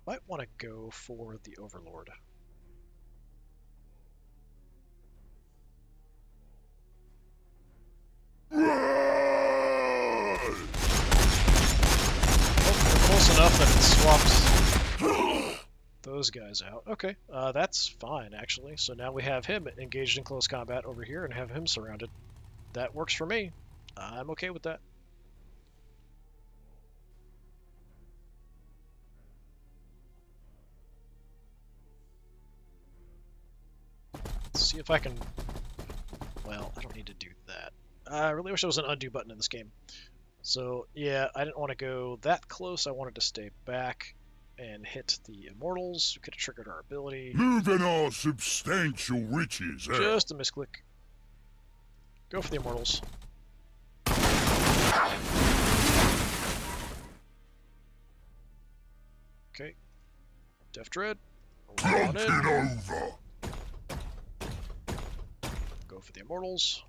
Might want to go for the Overlord. Run! Oh, we're close enough that it swaps those guys out. Okay, that's fine, actually. So now we have him engaged in close combat over here and have him surrounded. That works for me. I'm okay with that. Let's see if I can... Well, I don't need to do that. I really wish there was an undo button in this game. So, yeah, I didn't want to go that close. I wanted to stay back and hit the Immortals. We could have triggered our ability. Moving our substantial riches out. Just a misclick. Go for the Immortals. Okay. Death Dread. Plunk it over. Go for the Immortals.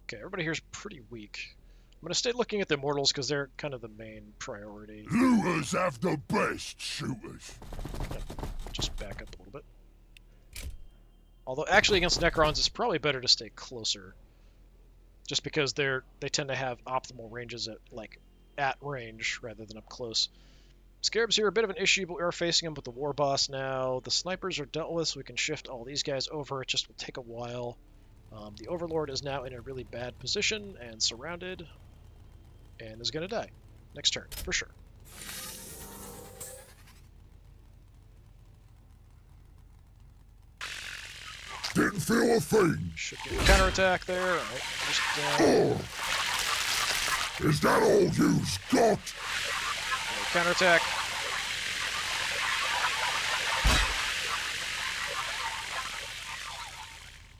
Okay, everybody here's pretty weak. I'm going to stay looking at the Immortals because they're kind of the main priority. Looters have the best shooters. Just back up a little bit. Although, actually, against Necrons, it's probably better to stay closer. Just because they tend to have optimal ranges at range rather than up close. Scarabs here are a bit of an issue, but we are facing them with the War Boss now. The snipers are dealt with, so we can shift all these guys over. It just will take a while. The Overlord is now in a really bad position and surrounded, and is going to die next turn, for sure. Didn't feel a thing. Should get a counterattack there. All right, just, Oh. Is that all you've got? counterattack.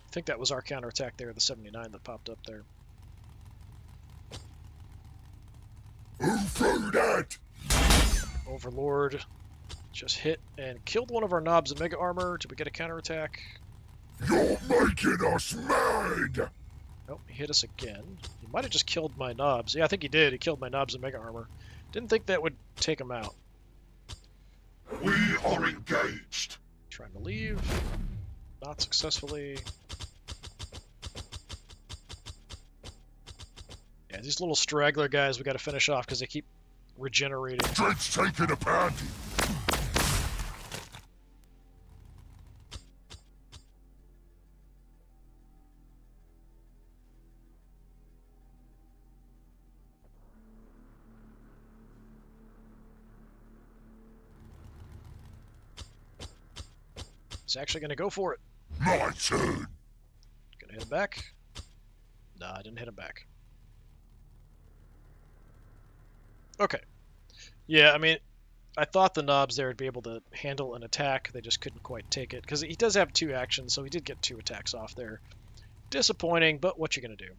I think that was our counterattack there, the 79 that popped up there. Who threw that? Overlord just hit and killed one of our knobs in Mega Armor. Did we get a counterattack? You're making us mad! Oh, he hit us again. He might have just killed my knobs. Yeah, I think he did. He killed my knobs in Mega Armor. Didn't think that would take him out. We are engaged. Trying to leave. Not successfully. Yeah, these little straggler guys we got to finish off because they keep regenerating. Dread's taking a pounding. He's actually going to go for it. My turn. Gonna hit him back. Nah, I didn't hit him back. Okay. Yeah, I mean, I thought the knobs there would be able to handle an attack. They just couldn't quite take it. Because he does have 2 actions, so he did get 2 attacks off there. Disappointing, but what you gonna do?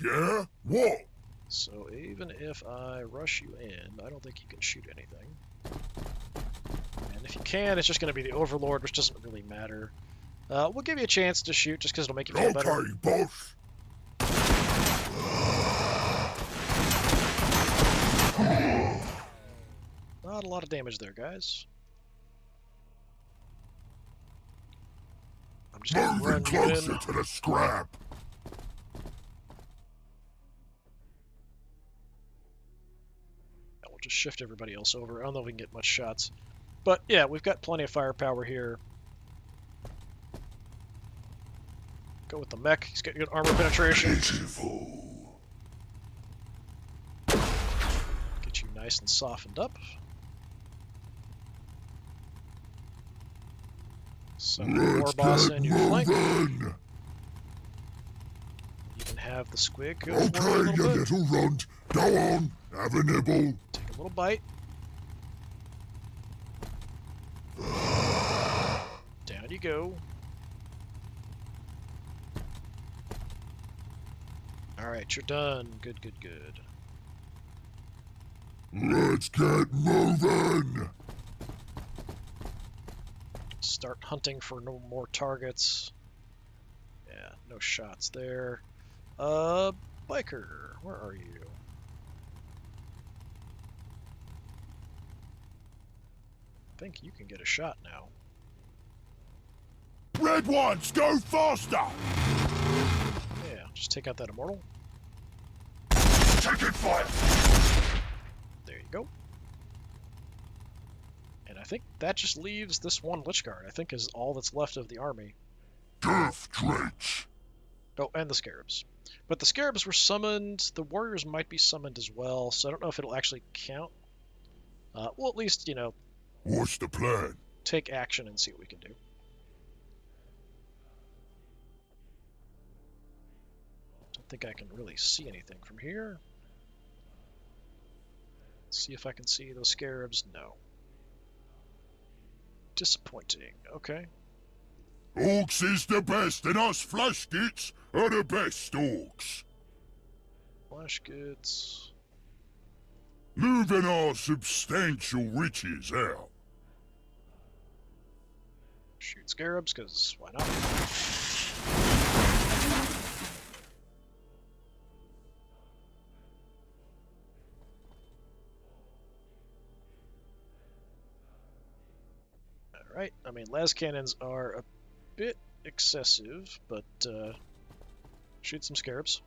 Yeah? What? So even if I rush you in, I don't think you can shoot anything. And if you can, it's just going to be the Overlord, which doesn't really matter. We'll give you a chance to shoot, just because it'll make you feel better. Okay, boss. Not a lot of damage there, guys. I'm just going to Moving run you closer in. to the scrap. We'll just shift everybody else over. I don't know if we can get much shots. But yeah, we've got plenty of firepower here. Go with the mech. He's got good armor penetration. Beautiful. Get you nice and softened up. Send the War Let's Boss get in your flank. moving. You can have the squig go Okay, for it a you little bit. little runt. Go on, have a nibble. Take a little bite. Down you go. Alright, you're done. Good, good, good. Let's get moving. Start hunting for no more targets. Yeah, no shots there. Biker, where are you? I think you can get a shot now. Red ones, go faster! Yeah, just take out that immortal. Taking fire! There you go. And I think that just leaves this one Lich Guard, I think is all that's left of the army. Death Dredge! Oh, and the Scarabs. But the Scarabs were summoned, the Warriors might be summoned as well, so I don't know if it'll actually count. We'll at least, you know, What's the plan? take action and see what we can do. Don't think I can really see anything from here. Let's see if I can see those Scarabs. No. Disappointing. Okay. Orks is the best, and us flashgits are the best orks. Flash goods. Moving our substantial riches out. Shoot Scarabs, because why not? Alright, I mean, las cannons are a bit excessive, but shoot some Scarabs.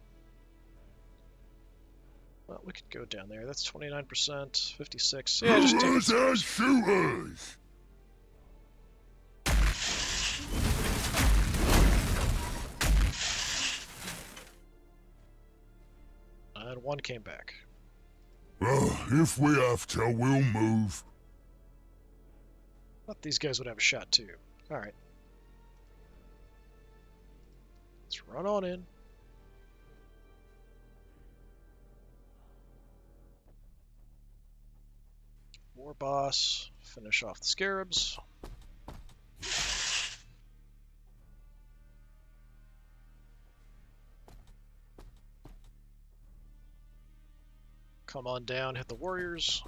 Well, we could go down there. That's 29%, 56. Yeah, just take Shooters it. and shooters! And one came back. Well, if we have to, we'll move. Thought these guys would have a shot too. Alright. Let's run on in. War boss. Finish off the Scarabs. Come on down, hit the Warriors.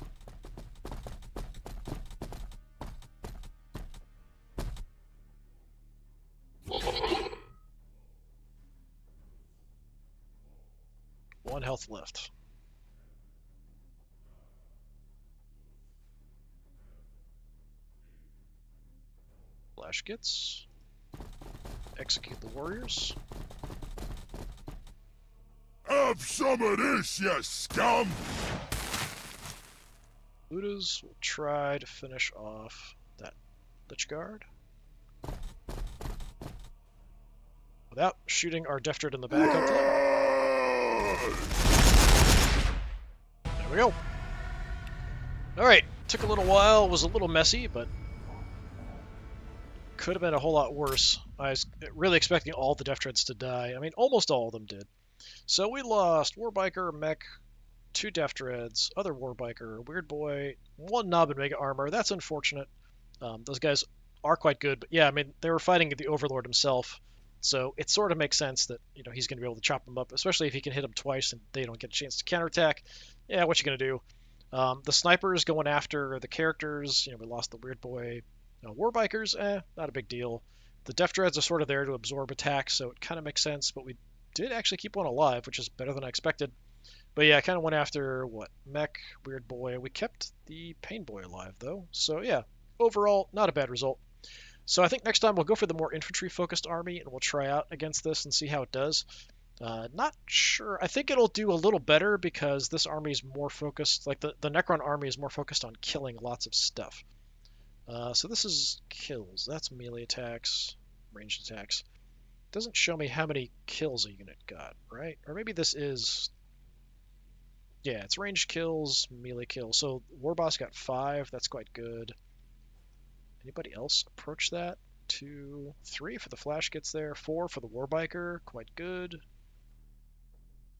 One health left. Flash gets. Execute the Warriors. Have some of this, you scum! Ludas will try to finish off that Lich Guard. Without shooting our Death Dread in the back, hopefully. There we go. Alright, took a little while, was a little messy, but could have been a whole lot worse. I was really expecting all the Death Dreads to die. I mean, almost all of them did. So we lost Warbiker, Mech, 2 Death Dreads, other Warbiker, Weird Boy, 1 Knob and Mega Armor. That's unfortunate. Those guys are quite good, but yeah, I mean, they were fighting the Overlord himself, so it sort of makes sense that, you know, he's going to be able to chop them up, especially if he can hit them twice and they don't get a chance to counterattack. Yeah, what you going to do? The snipers going after the characters, you know, we lost the Weird Boy. Warbikers, not a big deal. The Death Dreads are sort of there to absorb attacks, so it kind of makes sense, but we did actually keep one alive, which is better than I expected. But yeah, I kind of went after, what, Mech, Weird Boy. We kept the Pain Boy alive, though. So yeah, overall, not a bad result. So I think next time we'll go for the more infantry-focused army, and we'll try out against this and see how it does. Not sure. I think it'll do a little better because this army is more focused, like the Necron army is more focused on killing lots of stuff. So this is kills. That's melee attacks, ranged attacks. Doesn't show me how many kills a unit got, right? Or maybe this is... Yeah, it's ranged kills, melee kills. So Warboss got 5. That's quite good. Anybody else approach that? 2, 3 for the Flash gets there. 4 for the Warbiker. Quite good.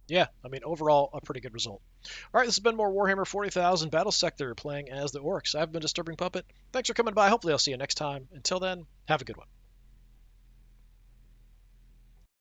Yeah, I mean, overall, a pretty good result. All right, this has been more Warhammer 40,000 Battlesector playing as the Orks. I've been Disturbing Puppet. Thanks for coming by. Hopefully I'll see you next time. Until then, have a good one.